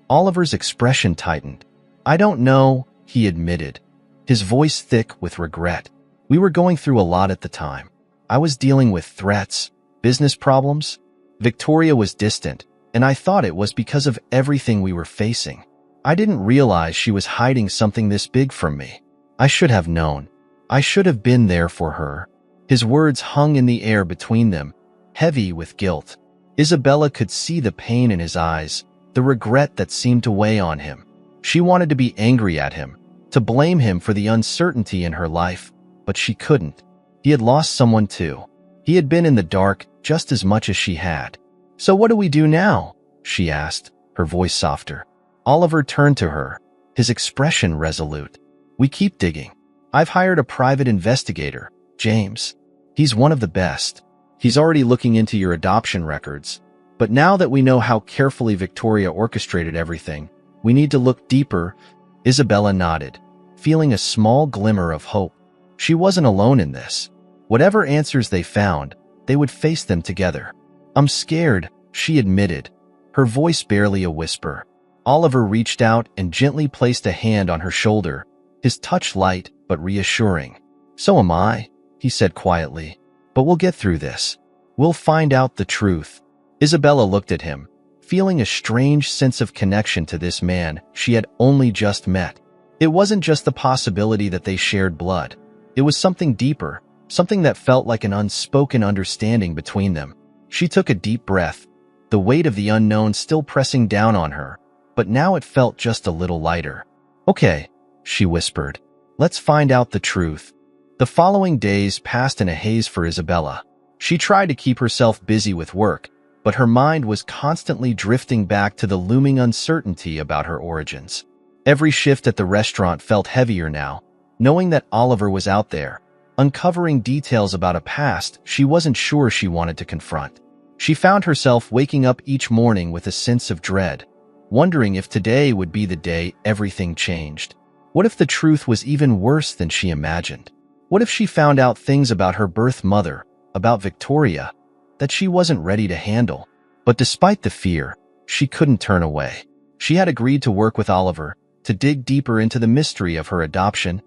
Oliver's expression tightened. "I don't know," he admitted, his voice thick with regret. "We were going through a lot at the time. I was dealing with threats, business problems. Victoria was distant, and I thought it was because of everything we were facing. I didn't realize she was hiding something this big from me. I should have known. I should have been there for her." His words hung in the air between them, heavy with guilt. Isabella could see the pain in his eyes, the regret that seemed to weigh on him. She wanted to be angry at him, to blame him for the uncertainty in her life, but she couldn't. He had lost someone too. He had been in the dark just as much as she had. "So what do we do now?" she asked, her voice softer. Oliver turned to her, his expression resolute. "We keep digging. I've hired a private investigator, James. He's one of the best. He's already looking into your adoption records. But now that we know how carefully Victoria orchestrated everything, we need to look deeper." Isabella nodded, feeling a small glimmer of hope. She wasn't alone in this. Whatever answers they found, they would face them together. "I'm scared," she admitted, her voice barely a whisper. Oliver reached out and gently placed a hand on her shoulder, his touch light but reassuring. "So am I," he said quietly. "But we'll get through this. We'll find out the truth." Isabella looked at him, feeling a strange sense of connection to this man she had only just met. It wasn't just the possibility that they shared blood. It was something deeper, something that felt like an unspoken understanding between them. She took a deep breath, the weight of the unknown still pressing down on her, but now it felt just a little lighter. "Okay," she whispered. "Let's find out the truth." The following days passed in a haze for Isabella. She tried to keep herself busy with work, but her mind was constantly drifting back to the looming uncertainty about her origins. Every shift at the restaurant felt heavier now, knowing that Oliver was out there, uncovering details about a past she wasn't sure she wanted to confront. She found herself waking up each morning with a sense of dread, wondering if today would be the day everything changed. What if the truth was even worse than she imagined? What if she found out things about her birth mother, about Victoria, that she wasn't ready to handle? But despite the fear, she couldn't turn away. She had agreed to work with Oliver, to dig deeper into the mystery of her adoption,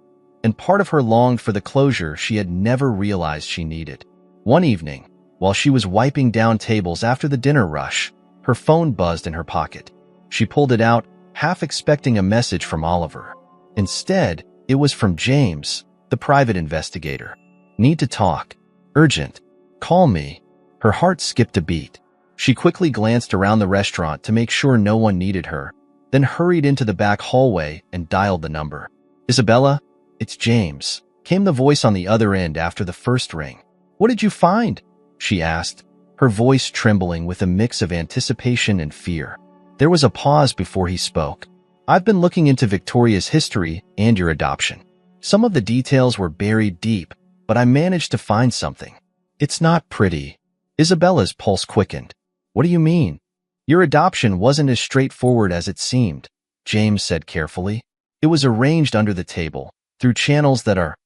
and part of her longed for the closure she had never realized she needed. One evening, while she was wiping down tables after the dinner rush, her phone buzzed in her pocket. She pulled it out, half expecting a message from Oliver. Instead, it was from James, the private investigator. "Need to talk. Urgent." Call me. Her heart skipped a beat. She quickly glanced around the restaurant to make sure no one needed her, then hurried into the back hallway and dialed the number. Isabella, it's James, came the voice on the other end after the first ring. What did you find? She asked, her voice trembling with a mix of anticipation and fear. There was a pause before he spoke. I've been looking into Victoria's history and your adoption. Some of the details were buried deep, but I managed to find something. It's not pretty. Isabella's pulse quickened. What do you mean? Your adoption wasn't as straightforward as it seemed, James said carefully. It was arranged under the table, through channels that are,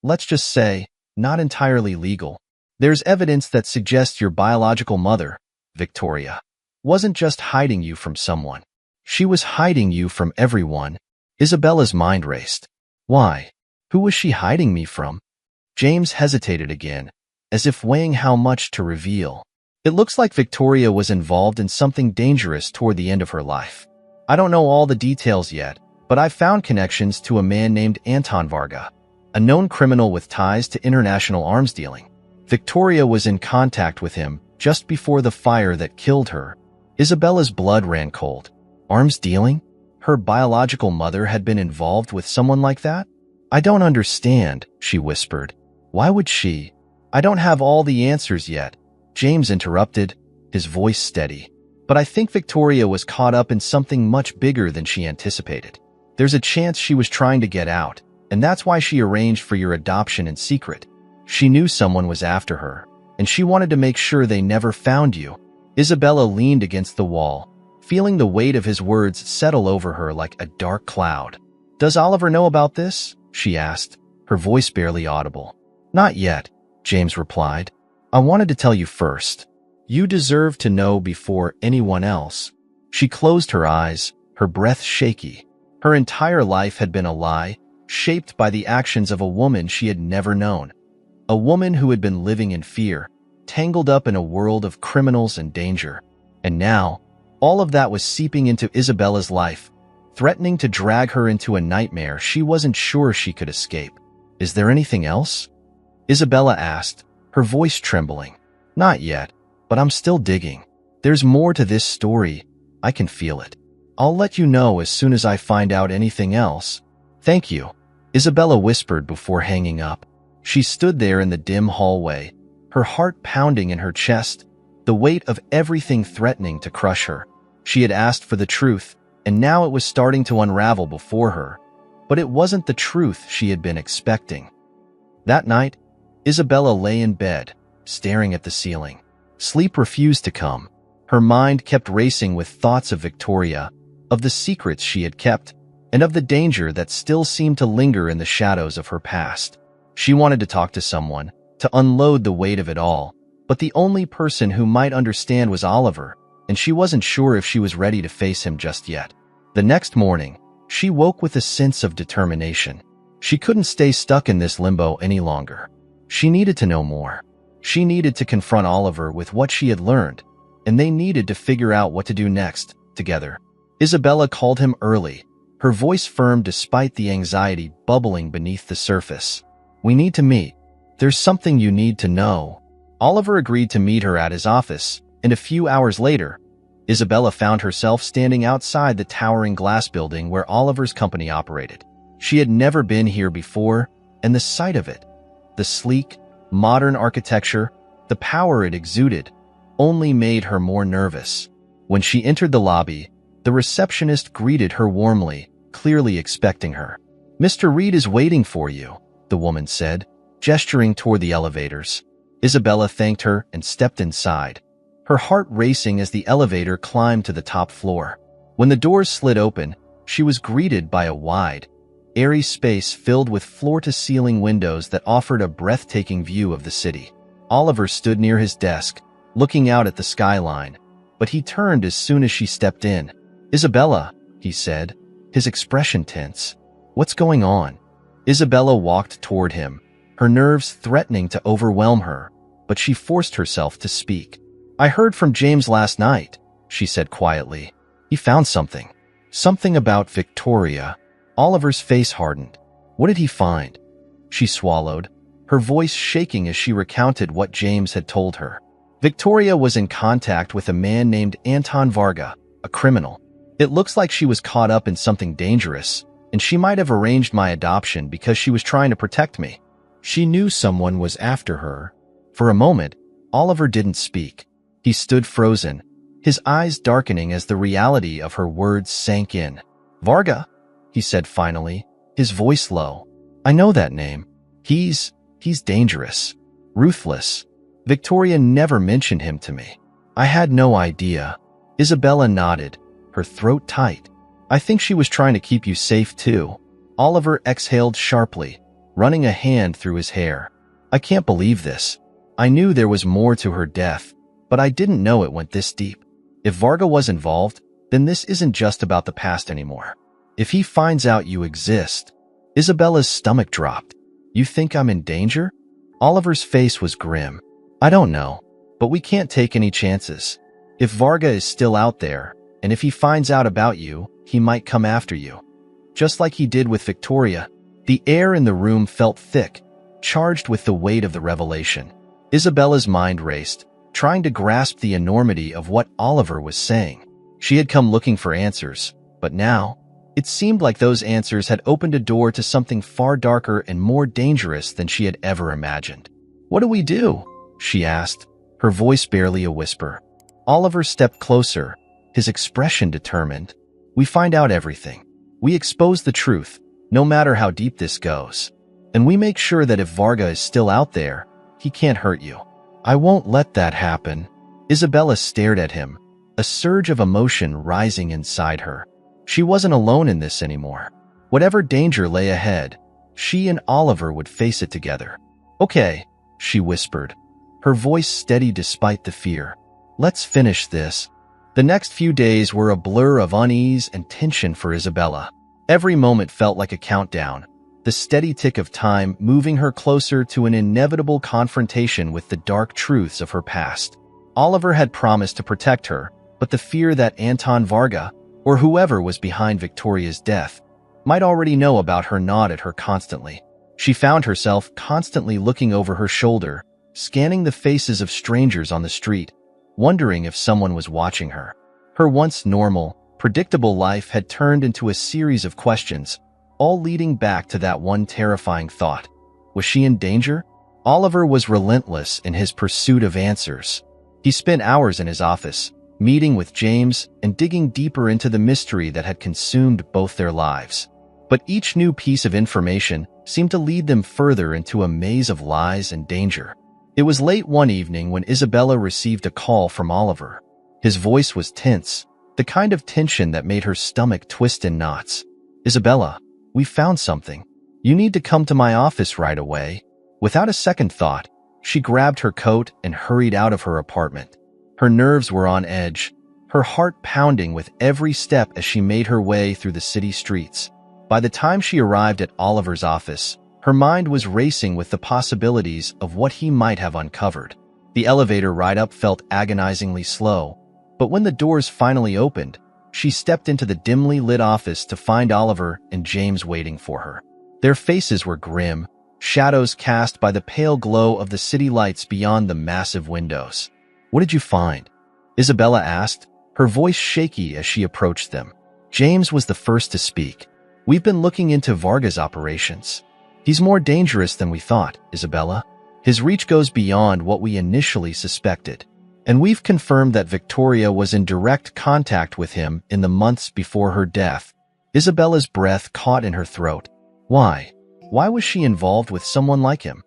let's just say, not entirely legal. There's evidence that suggests your biological mother, Victoria, wasn't just hiding you from someone. She was hiding you from everyone. Isabella's mind raced. Why? Who was she hiding me from? James hesitated again, as if weighing how much to reveal. It looks like Victoria was involved in something dangerous toward the end of her life. I don't know all the details yet, but I've found connections to a man named Anton Varga, a known criminal with ties to international arms dealing. Victoria was in contact with him just before the fire that killed her. Isabella's blood ran cold. Arms dealing? Her biological mother had been involved with someone like that? I don't understand, she whispered. Why would she? I don't have all the answers yet, James interrupted, his voice steady. But I think Victoria was caught up in something much bigger than she anticipated. There's a chance she was trying to get out, and that's why she arranged for your adoption in secret. She knew someone was after her, and she wanted to make sure they never found you. Isabella leaned against the wall, feeling the weight of his words settle over her like a dark cloud. Does Oliver know about this? She asked, her voice barely audible. Not yet, James replied. I wanted to tell you first. You deserve to know before anyone else. She closed her eyes, her breath shaky. Her entire life had been a lie, shaped by the actions of a woman she had never known. A woman who had been living in fear, tangled up in a world of criminals and danger. And now, all of that was seeping into Isabella's life, threatening to drag her into a nightmare she wasn't sure she could escape. Is there anything else? Isabella asked, her voice trembling. Not yet, but I'm still digging. There's more to this story. I can feel it. I'll let you know as soon as I find out anything else. Thank you, Isabella whispered before hanging up. She stood there in the dim hallway, her heart pounding in her chest, the weight of everything threatening to crush her. She had asked for the truth, and now it was starting to unravel before her. But it wasn't the truth she had been expecting. That night, Isabella lay in bed, staring at the ceiling. Sleep refused to come. Her mind kept racing with thoughts of Victoria, of the secrets she had kept, and of the danger that still seemed to linger in the shadows of her past. She wanted to talk to someone, to unload the weight of it all, but the only person who might understand was Oliver, and she wasn't sure if she was ready to face him just yet. The next morning, she woke with a sense of determination. She couldn't stay stuck in this limbo any longer. She needed to know more. She needed to confront Oliver with what she had learned, and they needed to figure out what to do next, together. Isabella called him early, her voice firm despite the anxiety bubbling beneath the surface. We need to meet. There's something you need to know. Oliver agreed to meet her at his office, and a few hours later, Isabella found herself standing outside the towering glass building where Oliver's company operated. She had never been here before, and the sight of it, the sleek, modern architecture, the power it exuded, only made her more nervous. When she entered the lobby, the receptionist greeted her warmly, clearly expecting her. Mr. Reed is waiting for you, the woman said, gesturing toward the elevators. Isabella thanked her and stepped inside, her heart racing as the elevator climbed to the top floor. When the doors slid open, she was greeted by a wide, airy space filled with floor-to-ceiling windows that offered a breathtaking view of the city. Oliver stood near his desk, looking out at the skyline, but he turned as soon as she stepped in. Isabella, he said, his expression tense. What's going on? Isabella walked toward him, her nerves threatening to overwhelm her, but she forced herself to speak. I heard from James last night, she said quietly. He found something. Something about Victoria. Oliver's face hardened. What did he find? She swallowed, her voice shaking as she recounted what James had told her. Victoria was in contact with a man named Anton Varga, a criminal. It looks like she was caught up in something dangerous, and she might have arranged my adoption because she was trying to protect me. She knew someone was after her. For a moment, Oliver didn't speak. He stood frozen, his eyes darkening as the reality of her words sank in. Varga, he said finally, his voice low. I know that name. He's dangerous, ruthless. Victoria never mentioned him to me. I had no idea. Isabella nodded, her throat tight. I think she was trying to keep you safe too. Oliver exhaled sharply, running a hand through his hair. I can't believe this. I knew there was more to her death, but I didn't know it went this deep. If Varga was involved, then this isn't just about the past anymore. If he finds out you exist… Isabella's stomach dropped. You think I'm in danger? Oliver's face was grim. I don't know, but we can't take any chances. If Varga is still out there, and if he finds out about you, he might come after you. Just like he did with Victoria. The air in the room felt thick, charged with the weight of the revelation. Isabella's mind raced, trying to grasp the enormity of what Oliver was saying. She had come looking for answers, but now, it seemed like those answers had opened a door to something far darker and more dangerous than she had ever imagined. What do we do? She asked, her voice barely a whisper. Oliver stepped closer, his expression determined. We find out everything. We expose the truth, no matter how deep this goes. And we make sure that if Varga is still out there, he can't hurt you. I won't let that happen. Isabella stared at him, a surge of emotion rising inside her. She wasn't alone in this anymore. Whatever danger lay ahead, she and Oliver would face it together. Okay, she whispered, her voice steady despite the fear. Let's finish this. The next few days were a blur of unease and tension for Isabella. Every moment felt like a countdown, the steady tick of time moving her closer to an inevitable confrontation with the dark truths of her past. Oliver had promised to protect her, but the fear that Anton Varga, or whoever was behind Victoria's death, might already know about her gnawed at her constantly. She found herself constantly looking over her shoulder, scanning the faces of strangers on the street, wondering if someone was watching her. Her once normal, predictable life had turned into a series of questions, all leading back to that one terrifying thought. Was she in danger? Oliver was relentless in his pursuit of answers. He spent hours in his office, meeting with James and digging deeper into the mystery that had consumed both their lives. But each new piece of information seemed to lead them further into a maze of lies and danger. It was late one evening when Isabella received a call from Oliver. His voice was tense, the kind of tension that made her stomach twist in knots. Isabella, we found something. You need to come to my office right away. Without a second thought, she grabbed her coat and hurried out of her apartment. Her nerves were on edge, her heart pounding with every step as she made her way through the city streets. By the time she arrived at Oliver's office, her mind was racing with the possibilities of what he might have uncovered. The elevator ride up felt agonizingly slow, but when the doors finally opened, she stepped into the dimly lit office to find Oliver and James waiting for her. Their faces were grim, shadows cast by the pale glow of the city lights beyond the massive windows. What did you find? Isabella asked, her voice shaky as she approached them. James was the first to speak. We've been looking into Varga's operations. He's more dangerous than we thought, Isabella. His reach goes beyond what we initially suspected. And we've confirmed that Victoria was in direct contact with him in the months before her death. Isabella's breath caught in her throat. Why? Why was she involved with someone like him?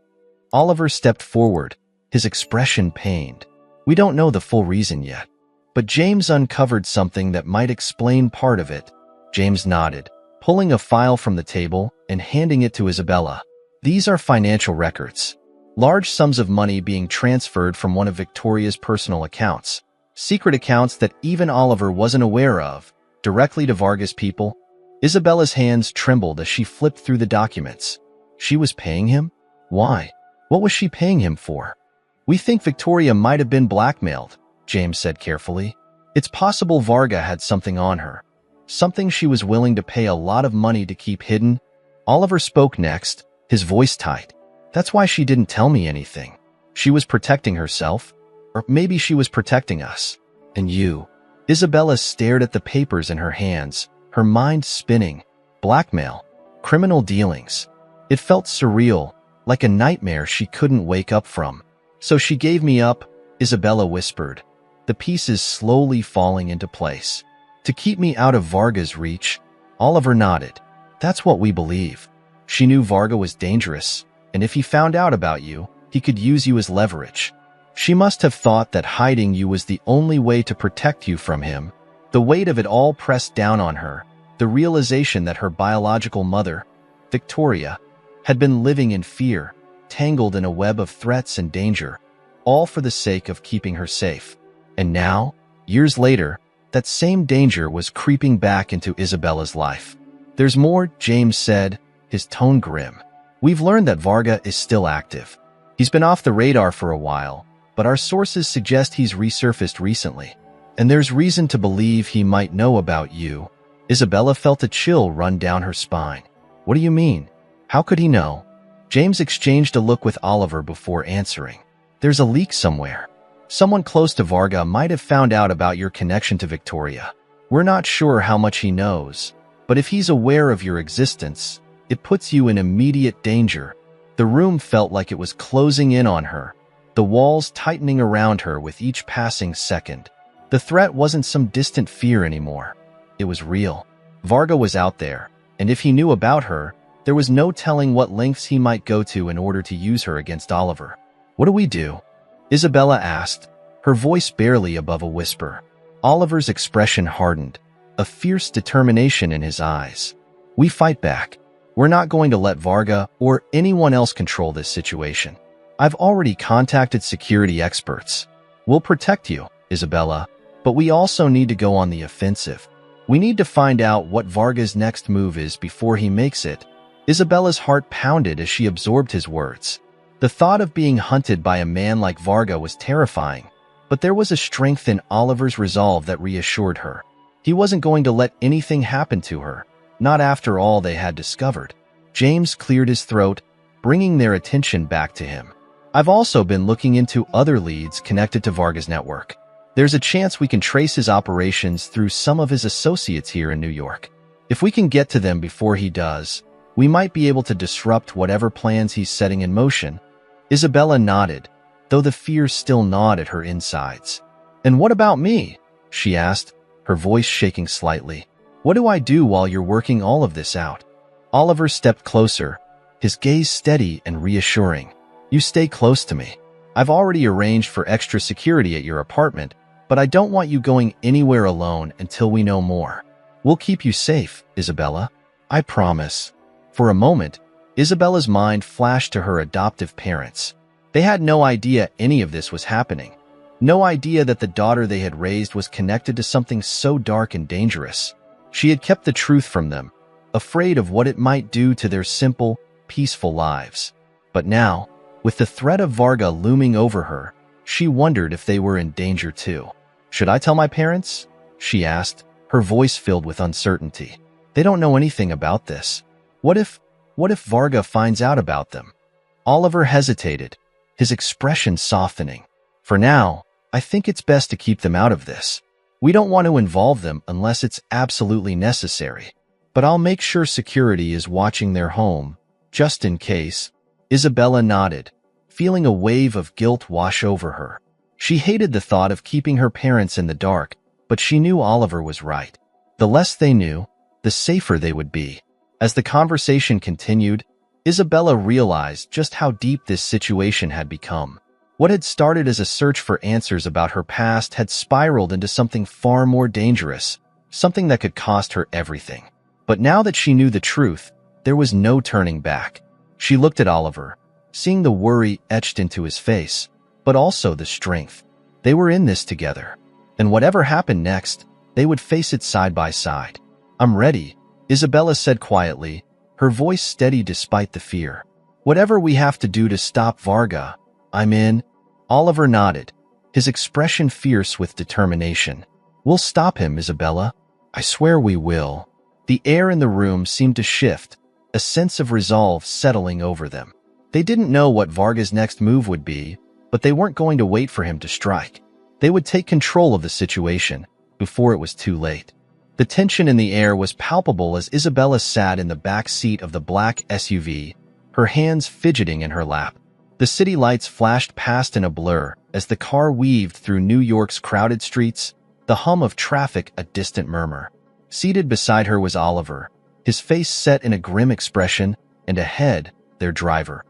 Oliver stepped forward, his expression pained. We don't know the full reason yet, but James uncovered something that might explain part of it. James nodded, pulling a file from the table and handing it to Isabella. These are financial records. Large sums of money being transferred from one of Victoria's personal accounts. Secret accounts that even Oliver wasn't aware of, directly to Varga's people. Isabella's hands trembled as she flipped through the documents. She was paying him? Why? What was she paying him for? We think Victoria might have been blackmailed, James said carefully. It's possible Varga had something on her. Something she was willing to pay a lot of money to keep hidden. Oliver spoke next, his voice tight. That's why she didn't tell me anything. She was protecting herself, or maybe she was protecting us. And you. Isabella stared at the papers in her hands, her mind spinning. Blackmail. Criminal dealings. It felt surreal, like a nightmare she couldn't wake up from. So she gave me up, Isabella whispered, the pieces slowly falling into place. To keep me out of Varga's reach. Oliver nodded. That's what we believe. She knew Varga was dangerous, and if he found out about you, he could use you as leverage. She must have thought that hiding you was the only way to protect you from him. The weight of it all pressed down on her, the realization that her biological mother, Victoria, had been living in fear, tangled in a web of threats and danger, all for the sake of keeping her safe. And now, years later, that same danger was creeping back into Isabella's life. There's more, James said, his tone grim. We've learned that Varga is still active. He's been off the radar for a while, but our sources suggest he's resurfaced recently. And there's reason to believe he might know about you. Isabella felt a chill run down her spine. What do you mean? How could he know? James exchanged a look with Oliver before answering. There's a leak somewhere. Someone close to Varga might have found out about your connection to Victoria. We're not sure how much he knows, but if he's aware of your existence, it puts you in immediate danger. The room felt like it was closing in on her, the walls tightening around her with each passing second. The threat wasn't some distant fear anymore. It was real. Varga was out there, and if he knew about her, there was no telling what lengths he might go to in order to use her against Oliver. What do we do? Isabella asked, her voice barely above a whisper. Oliver's expression hardened, a fierce determination in his eyes. We fight back. We're not going to let Varga or anyone else control this situation. I've already contacted security experts. We'll protect you, Isabella, but we also need to go on the offensive. We need to find out what Varga's next move is before he makes it. Isabella's heart pounded as she absorbed his words. The thought of being hunted by a man like Varga was terrifying, but there was a strength in Oliver's resolve that reassured her. He wasn't going to let anything happen to her, not after all they had discovered. James cleared his throat, bringing their attention back to him. I've also been looking into other leads connected to Varga's network. There's a chance we can trace his operations through some of his associates here in New York. If we can get to them before he does, we might be able to disrupt whatever plans he's setting in motion. Isabella nodded, though the fear still gnawed at her insides. And what about me? She asked, her voice shaking slightly. What do I do while you're working all of this out? Oliver stepped closer, his gaze steady and reassuring. You stay close to me. I've already arranged for extra security at your apartment, but I don't want you going anywhere alone until we know more. We'll keep you safe, Isabella. I promise. For a moment, Isabella's mind flashed to her adoptive parents. They had no idea any of this was happening. No idea that the daughter they had raised was connected to something so dark and dangerous. She had kept the truth from them, afraid of what it might do to their simple, peaceful lives. But now, with the threat of Varga looming over her, she wondered if they were in danger too. Should I tell my parents? She asked, her voice filled with uncertainty. They don't know anything about this. What if Varga finds out about them? Oliver hesitated, his expression softening. For now, I think it's best to keep them out of this. We don't want to involve them unless it's absolutely necessary. But I'll make sure security is watching their home, just in case. Isabella nodded, feeling a wave of guilt wash over her. She hated the thought of keeping her parents in the dark, but she knew Oliver was right. The less they knew, the safer they would be. As the conversation continued, Isabella realized just how deep this situation had become. What had started as a search for answers about her past had spiraled into something far more dangerous, something that could cost her everything. But now that she knew the truth, there was no turning back. She looked at Oliver, seeing the worry etched into his face, but also the strength. They were in this together, and whatever happened next, they would face it side by side. I'm ready, Isabella said quietly, her voice steady despite the fear. Whatever we have to do to stop Varga, I'm in. Oliver nodded, his expression fierce with determination. We'll stop him, Isabella. I swear we will. The air in the room seemed to shift, a sense of resolve settling over them. They didn't know what Varga's next move would be, but they weren't going to wait for him to strike. They would take control of the situation before it was too late. The tension in the air was palpable as Isabella sat in the back seat of the black SUV, her hands fidgeting in her lap. The city lights flashed past in a blur as the car weaved through New York's crowded streets, the hum of traffic a distant murmur. Seated beside her was Oliver, his face set in a grim expression, and ahead, their driver.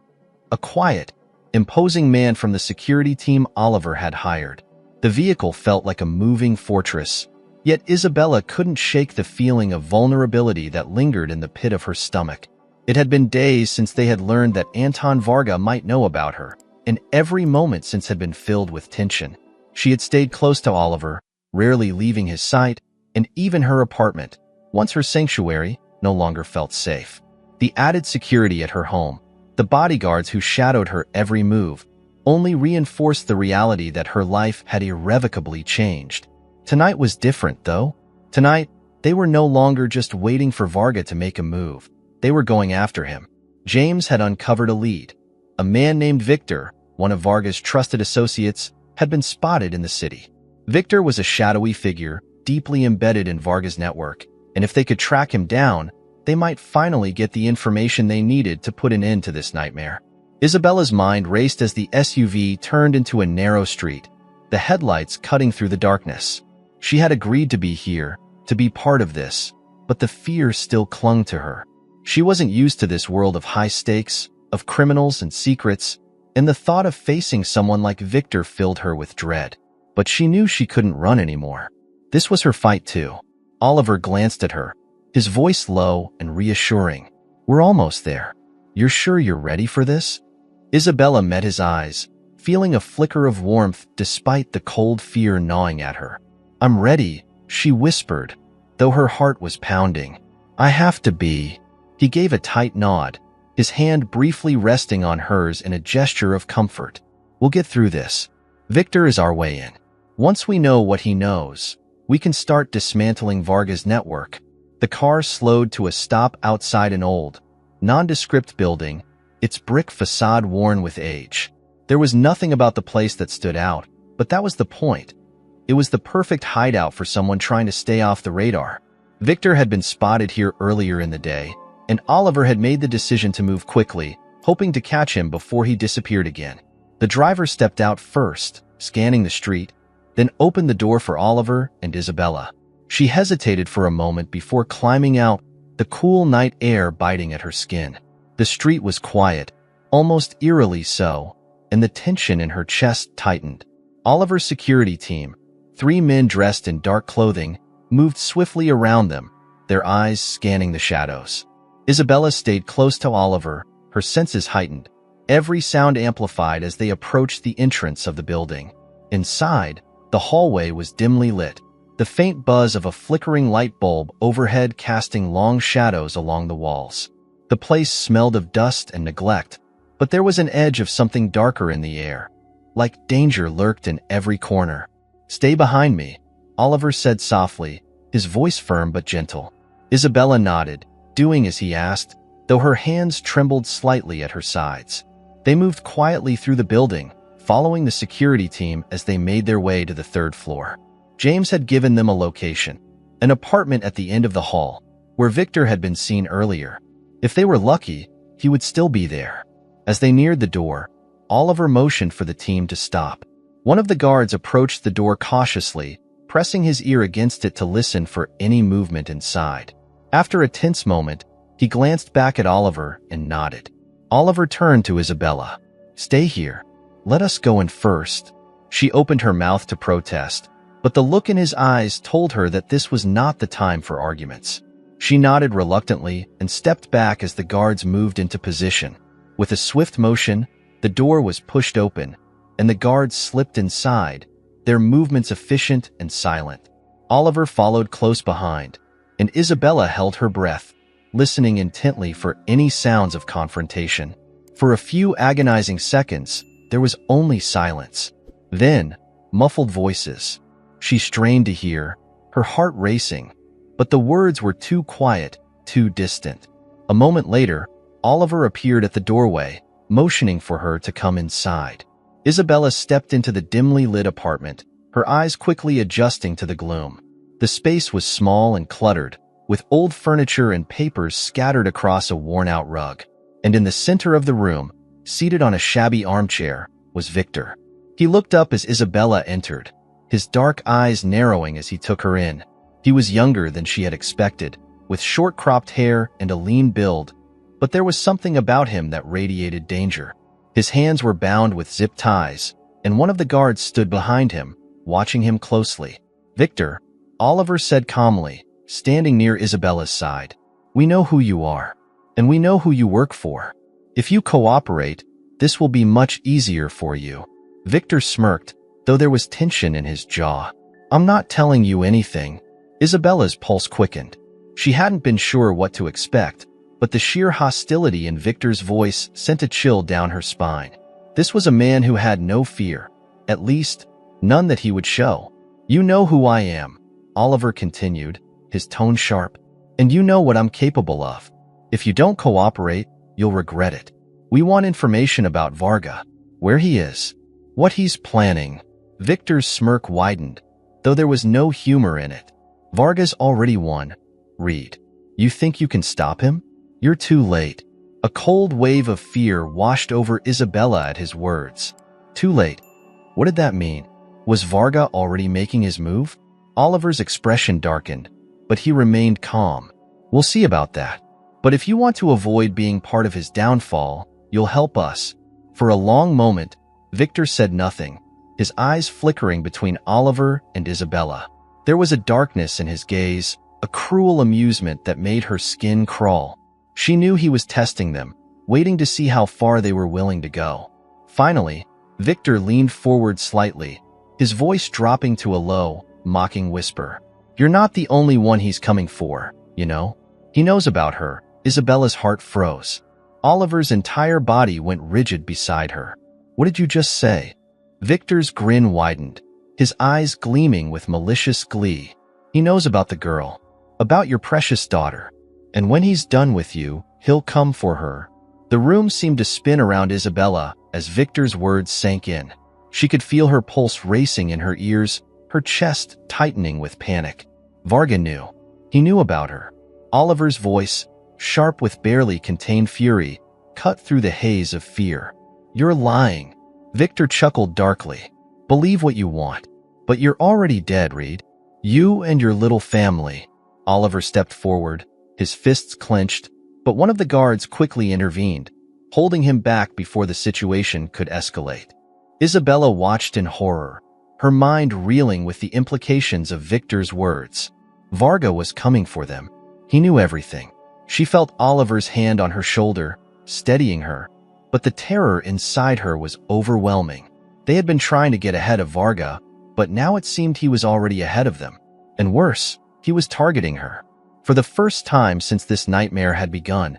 A quiet, imposing man from the security team Oliver had hired. The vehicle felt like a moving fortress, yet Isabella couldn't shake the feeling of vulnerability that lingered in the pit of her stomach. It had been days since they had learned that Anton Varga might know about her, and every moment since had been filled with tension. She had stayed close to Oliver, rarely leaving his sight, and even her apartment, once her sanctuary, no longer felt safe. The added security at her home, the bodyguards who shadowed her every move, only reinforced the reality that her life had irrevocably changed. Tonight was different, though. Tonight, they were no longer just waiting for Varga to make a move. They were going after him. James had uncovered a lead. A man named Victor, one of Varga's trusted associates, had been spotted in the city. Victor was a shadowy figure, deeply embedded in Varga's network, and if they could track him down, they might finally get the information they needed to put an end to this nightmare. Isabella's mind raced as the SUV turned into a narrow street, the headlights cutting through the darkness. She had agreed to be here, to be part of this, but the fear still clung to her. She wasn't used to this world of high stakes, of criminals and secrets, and the thought of facing someone like Victor filled her with dread. But she knew she couldn't run anymore. This was her fight too. Oliver glanced at her, his voice low and reassuring. "We're almost there. You're sure you're ready for this?" Isabella met his eyes, feeling a flicker of warmth despite the cold fear gnawing at her. "I'm ready," she whispered, though her heart was pounding. "I have to be." He gave a tight nod, his hand briefly resting on hers in a gesture of comfort. "We'll get through this. Victor is our way in. Once we know what he knows, we can start dismantling Varga's network." The car slowed to a stop outside an old, nondescript building, its brick facade worn with age. There was nothing about the place that stood out, but that was the point. It was the perfect hideout for someone trying to stay off the radar. Victor had been spotted here earlier in the day, and Oliver had made the decision to move quickly, hoping to catch him before he disappeared again. The driver stepped out first, scanning the street, then opened the door for Oliver and Isabella. She hesitated for a moment before climbing out, the cool night air biting at her skin. The street was quiet, almost eerily so, and the tension in her chest tightened. Oliver's security team, 3 men dressed in dark clothing, moved swiftly around them, their eyes scanning the shadows. Isabella stayed close to Oliver, her senses heightened, every sound amplified as they approached the entrance of the building. Inside, the hallway was dimly lit, the faint buzz of a flickering light bulb overhead casting long shadows along the walls. The place smelled of dust and neglect, but there was an edge of something darker in the air, like danger lurked in every corner. "Stay behind me," Oliver said softly, his voice firm but gentle. Isabella nodded, doing as he asked, though her hands trembled slightly at her sides. They moved quietly through the building, following the security team as they made their way to the 3rd floor. James had given them a location, an apartment at the end of the hall, where Victor had been seen earlier. If they were lucky, he would still be there. As they neared the door, Oliver motioned for the team to stop. One of the guards approached the door cautiously, pressing his ear against it to listen for any movement inside. After a tense moment, he glanced back at Oliver and nodded. Oliver turned to Isabella. "Stay here. Let us go in first." She opened her mouth to protest, but the look in his eyes told her that this was not the time for arguments. She nodded reluctantly and stepped back as the guards moved into position. With a swift motion, the door was pushed open, and the guards slipped inside, their movements efficient and silent. Oliver followed close behind, and Isabella held her breath, listening intently for any sounds of confrontation. For a few agonizing seconds, there was only silence. Then, muffled voices. She strained to hear, her heart racing, but the words were too quiet, too distant. A moment later, Oliver appeared at the doorway, motioning for her to come inside. Isabella stepped into the dimly lit apartment, her eyes quickly adjusting to the gloom. The space was small and cluttered, with old furniture and papers scattered across a worn-out rug. And in the center of the room, seated on a shabby armchair, was Victor. He looked up as Isabella entered, his dark eyes narrowing as he took her in. He was younger than she had expected, with short-cropped hair and a lean build, but there was something about him that radiated danger. His hands were bound with zip ties, and one of the guards stood behind him, watching him closely. "Victor," Oliver said calmly, standing near Isabella's side. "We know who you are, and we know who you work for. If you cooperate, this will be much easier for you." Victor smirked, though there was tension in his jaw. "I'm not telling you anything." Isabella's pulse quickened. She hadn't been sure what to expect, but the sheer hostility in Victor's voice sent a chill down her spine. This was a man who had no fear, at least, none that he would show. "You know who I am," Oliver continued, his tone sharp, "and you know what I'm capable of. If you don't cooperate, you'll regret it. We want information about Varga, where he is, what he's planning." Victor's smirk widened, though there was no humor in it. "Varga's already won, Reed. You think you can stop him? You're too late." A cold wave of fear washed over Isabella at his words. Too late? What did that mean? Was Varga already making his move? Oliver's expression darkened, but he remained calm. "We'll see about that. But if you want to avoid being part of his downfall, you'll help us." For a long moment, Victor said nothing, his eyes flickering between Oliver and Isabella. There was a darkness in his gaze, a cruel amusement that made her skin crawl. She knew he was testing them, waiting to see how far they were willing to go. Finally, Victor leaned forward slightly, his voice dropping to a low, mocking whisper. "You're not the only one he's coming for, you know? He knows about her." Isabella's heart froze. Oliver's entire body went rigid beside her. "What did you just say?" Victor's grin widened, his eyes gleaming with malicious glee. "He knows about the girl, about your precious daughter. And when he's done with you, he'll come for her." The room seemed to spin around Isabella as Victor's words sank in. She could feel her pulse racing in her ears, her chest tightening with panic. Varga knew. He knew about her. Oliver's voice, sharp with barely contained fury, cut through the haze of fear. "You're lying." Victor chuckled darkly. "Believe what you want. But you're already dead, Reed. You and your little family." Oliver stepped forward, his fists clenched, but one of the guards quickly intervened, holding him back before the situation could escalate. Isabella watched in horror, her mind reeling with the implications of Victor's words. Varga was coming for them. He knew everything. She felt Oliver's hand on her shoulder, steadying her, but the terror inside her was overwhelming. They had been trying to get ahead of Varga, but now it seemed he was already ahead of them. And worse, he was targeting her. For the first time since this nightmare had begun,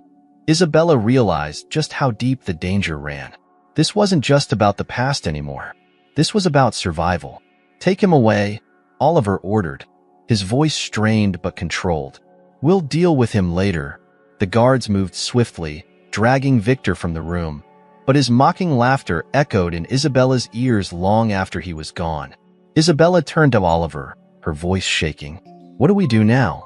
Isabella realized just how deep the danger ran. This wasn't just about the past anymore. This was about survival. "Take him away," Oliver ordered, his voice strained but controlled. "We'll deal with him later." The guards moved swiftly, dragging Victor from the room, but his mocking laughter echoed in Isabella's ears long after he was gone. Isabella turned to Oliver, her voice shaking. "What do we do now?"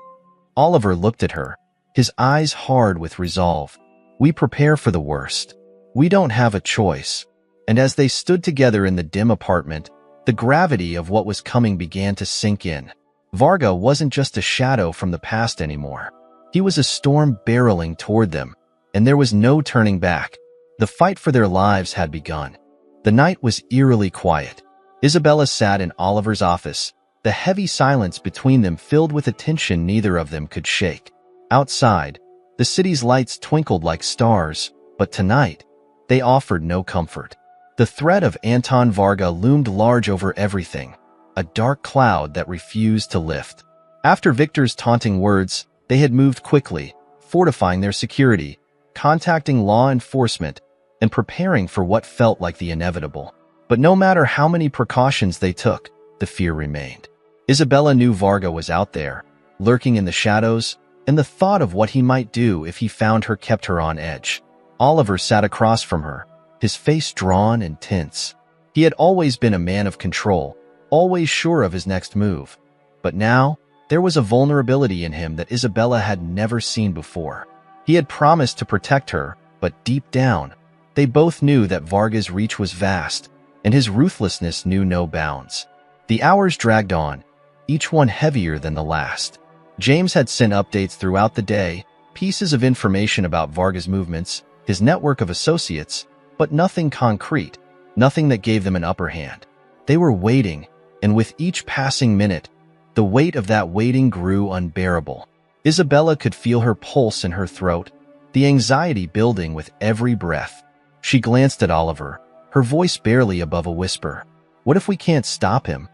Oliver looked at her, his eyes hard with resolve. "We prepare for the worst. We don't have a choice." And as they stood together in the dim apartment, the gravity of what was coming began to sink in. Varga wasn't just a shadow from the past anymore. He was a storm barreling toward them, and there was no turning back. The fight for their lives had begun. The night was eerily quiet. Isabella sat in Oliver's office, the heavy silence between them filled with a tension neither of them could shake. Outside, the city's lights twinkled like stars, but tonight, they offered no comfort. The threat of Anton Varga loomed large over everything, a dark cloud that refused to lift. After Victor's taunting words, they had moved quickly, fortifying their security, contacting law enforcement, and preparing for what felt like the inevitable. But no matter how many precautions they took, the fear remained. Isabella knew Varga was out there, lurking in the shadows, and the thought of what he might do if he found her kept her on edge. Oliver sat across from her, his face drawn and tense. He had always been a man of control, always sure of his next move. But now, there was a vulnerability in him that Isabella had never seen before. He had promised to protect her, but deep down, they both knew that Varga's reach was vast, and his ruthlessness knew no bounds. The hours dragged on, each one heavier than the last. James had sent updates throughout the day, pieces of information about Varga's movements, his network of associates, but nothing concrete, nothing that gave them an upper hand. They were waiting, and with each passing minute, the weight of that waiting grew unbearable. Isabella could feel her pulse in her throat, the anxiety building with every breath. She glanced at Oliver, her voice barely above a whisper. "What if we can't stop him?"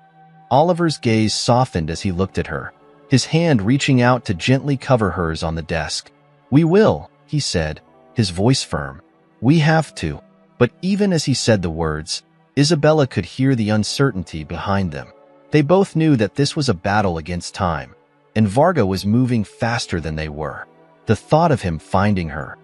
Oliver's gaze softened as he looked at her, his hand reaching out to gently cover hers on the desk. "We will," he said, his voice firm. "We have to." But even as he said the words, Isabella could hear the uncertainty behind them. They both knew that this was a battle against time, and Varga was moving faster than they were. The thought of him finding her,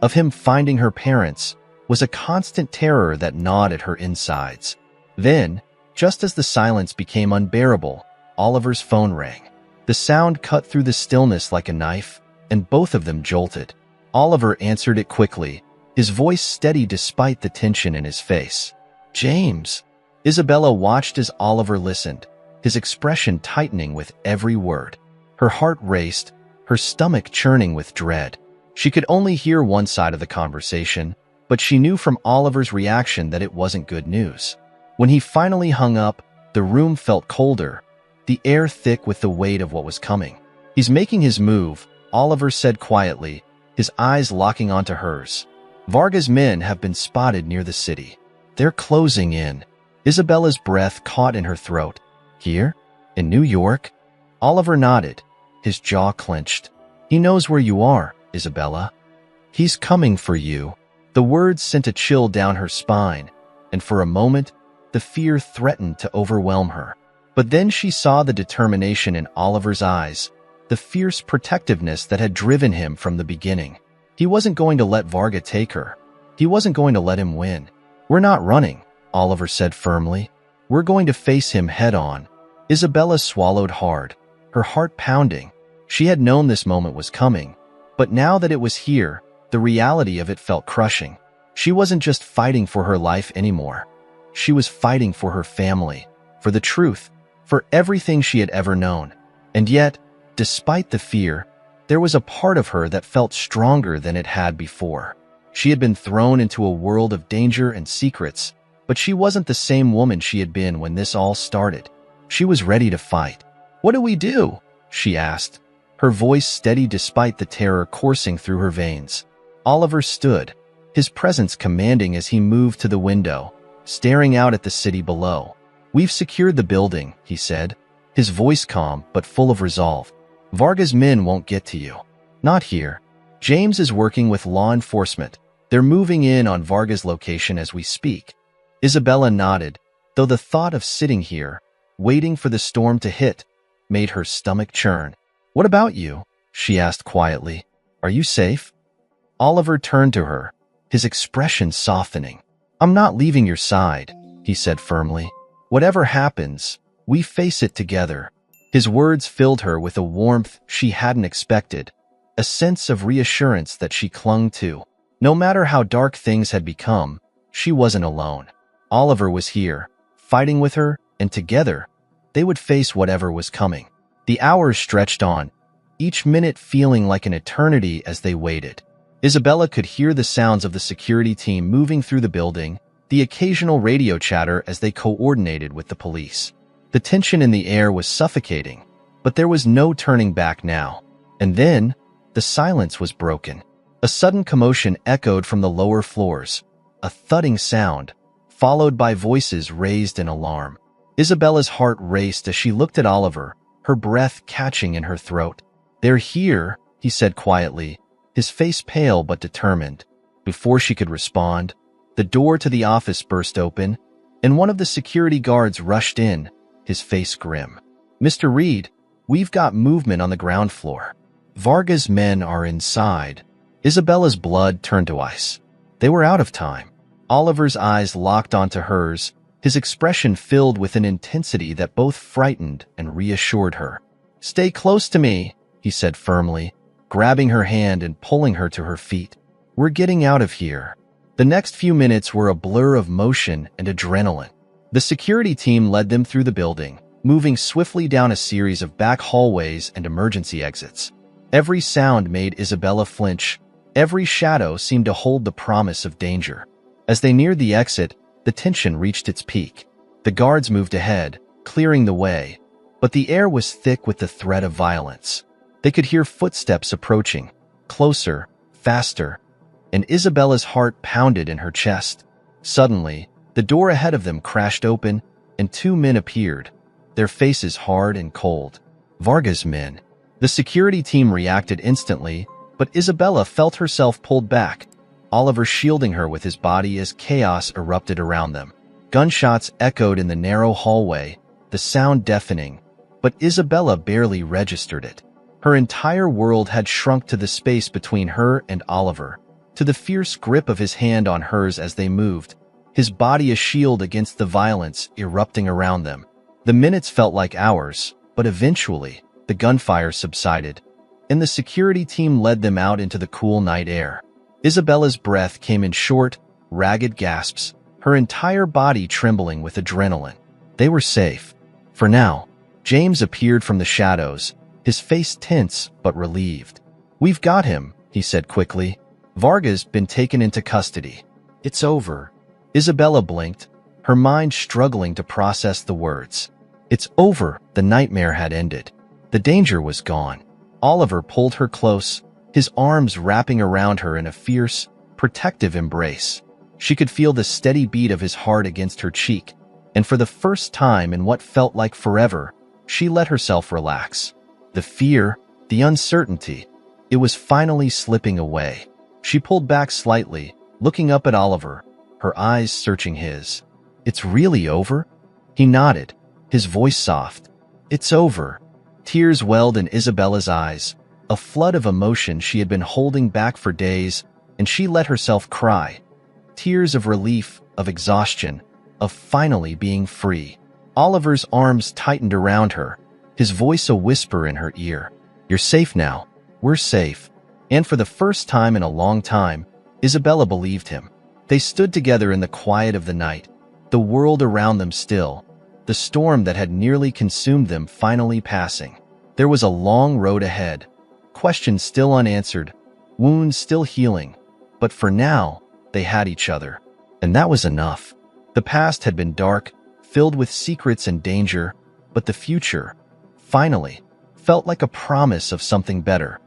of him finding her parents, was a constant terror that gnawed at her insides. Then, just as the silence became unbearable, Oliver's phone rang. The sound cut through the stillness like a knife, and both of them jolted. Oliver answered it quickly, his voice steady despite the tension in his face. "James." Isabella watched as Oliver listened, his expression tightening with every word. Her heart raced, her stomach churning with dread. She could only hear one side of the conversation, but she knew from Oliver's reaction that it wasn't good news. When he finally hung up, the room felt colder, the air thick with the weight of what was coming. "He's making his move," Oliver said quietly, his eyes locking onto hers. "Varga's men have been spotted near the city. They're closing in." Isabella's breath caught in her throat. "Here? In New York?" Oliver nodded, his jaw clenched. "He knows where you are, Isabella. He's coming for you." The words sent a chill down her spine, and for a moment, the fear threatened to overwhelm her. But then she saw the determination in Oliver's eyes, the fierce protectiveness that had driven him from the beginning. He wasn't going to let Varga take her. He wasn't going to let him win. "We're not running," Oliver said firmly. "We're going to face him head-on." Isabella swallowed hard, her heart pounding. She had known this moment was coming, but now that it was here, the reality of it felt crushing. She wasn't just fighting for her life anymore. She was fighting for her family, for the truth, for everything she had ever known. And yet, despite the fear, there was a part of her that felt stronger than it had before. She had been thrown into a world of danger and secrets, but she wasn't the same woman she had been when this all started. She was ready to fight. "What do we do?" she asked, her voice steady despite the terror coursing through her veins. Oliver stood, his presence commanding as he moved to the window, staring out at the city below. "We've secured the building," he said, his voice calm but full of resolve. "Varga's men won't get to you. Not here. James is working with law enforcement. They're moving in on Varga's location as we speak." Isabella nodded, though the thought of sitting here, waiting for the storm to hit, made her stomach churn. "What about you?" she asked quietly. "Are you safe?" Oliver turned to her, his expression softening. "I'm not leaving your side," he said firmly. "Whatever happens, we face it together." His words filled her with a warmth she hadn't expected, a sense of reassurance that she clung to. No matter how dark things had become, she wasn't alone. Oliver was here, fighting with her, and together, they would face whatever was coming. The hours stretched on, each minute feeling like an eternity as they waited. Isabella could hear the sounds of the security team moving through the building, the occasional radio chatter as they coordinated with the police. The tension in the air was suffocating, but there was no turning back now. And then, the silence was broken. A sudden commotion echoed from the lower floors, a thudding sound, followed by voices raised in alarm. Isabella's heart raced as she looked at Oliver, her breath catching in her throat. "They're here," he said quietly, his face pale but determined. Before she could respond, the door to the office burst open, and one of the security guards rushed in, his face grim. "Mr. Reed, we've got movement on the ground floor. Varga's men are inside." Isabella's blood turned to ice. They were out of time. Oliver's eyes locked onto hers, his expression filled with an intensity that both frightened and reassured her. "Stay close to me," he said firmly, grabbing her hand and pulling her to her feet. "We're getting out of here." The next few minutes were a blur of motion and adrenaline. The security team led them through the building, moving swiftly down a series of back hallways and emergency exits. Every sound made Isabella flinch. Every shadow seemed to hold the promise of danger. As they neared the exit, the tension reached its peak. The guards moved ahead, clearing the way, but the air was thick with the threat of violence. They could hear footsteps approaching, closer, faster, and Isabella's heart pounded in her chest. Suddenly, the door ahead of them crashed open, and two men appeared, their faces hard and cold. Vargas' men. The security team reacted instantly, but Isabella felt herself pulled back, Oliver shielding her with his body as chaos erupted around them. Gunshots echoed in the narrow hallway, the sound deafening, but Isabella barely registered it. Her entire world had shrunk to the space between her and Oliver, to the fierce grip of his hand on hers as they moved, his body a shield against the violence erupting around them. The minutes felt like hours, but eventually, the gunfire subsided, and the security team led them out into the cool night air. Isabella's breath came in short, ragged gasps, her entire body trembling with adrenaline. They were safe. For now. James appeared from the shadows, his face tense but relieved. "We've got him," he said quickly. "Vargas been taken into custody. It's over." Isabella blinked, her mind struggling to process the words. It's over. The nightmare had ended. The danger was gone. Oliver pulled her close, his arms wrapping around her in a fierce, protective embrace. She could feel the steady beat of his heart against her cheek, and for the first time in what felt like forever, she let herself relax. The fear, the uncertainty, it was finally slipping away. She pulled back slightly, looking up at Oliver, her eyes searching his. "It's really over?" He nodded, his voice soft. "It's over." Tears welled in Isabella's eyes, a flood of emotion she had been holding back for days, and she let herself cry. Tears of relief, of exhaustion, of finally being free. Oliver's arms tightened around her, his voice a whisper in her ear. "You're safe now. We're safe." And for the first time in a long time, Isabella believed him. They stood together in the quiet of the night, the world around them still, the storm that had nearly consumed them finally passing. There was a long road ahead, questions still unanswered, wounds still healing, but for now, they had each other. And that was enough. The past had been dark, filled with secrets and danger, but the future, finally, felt like a promise of something better.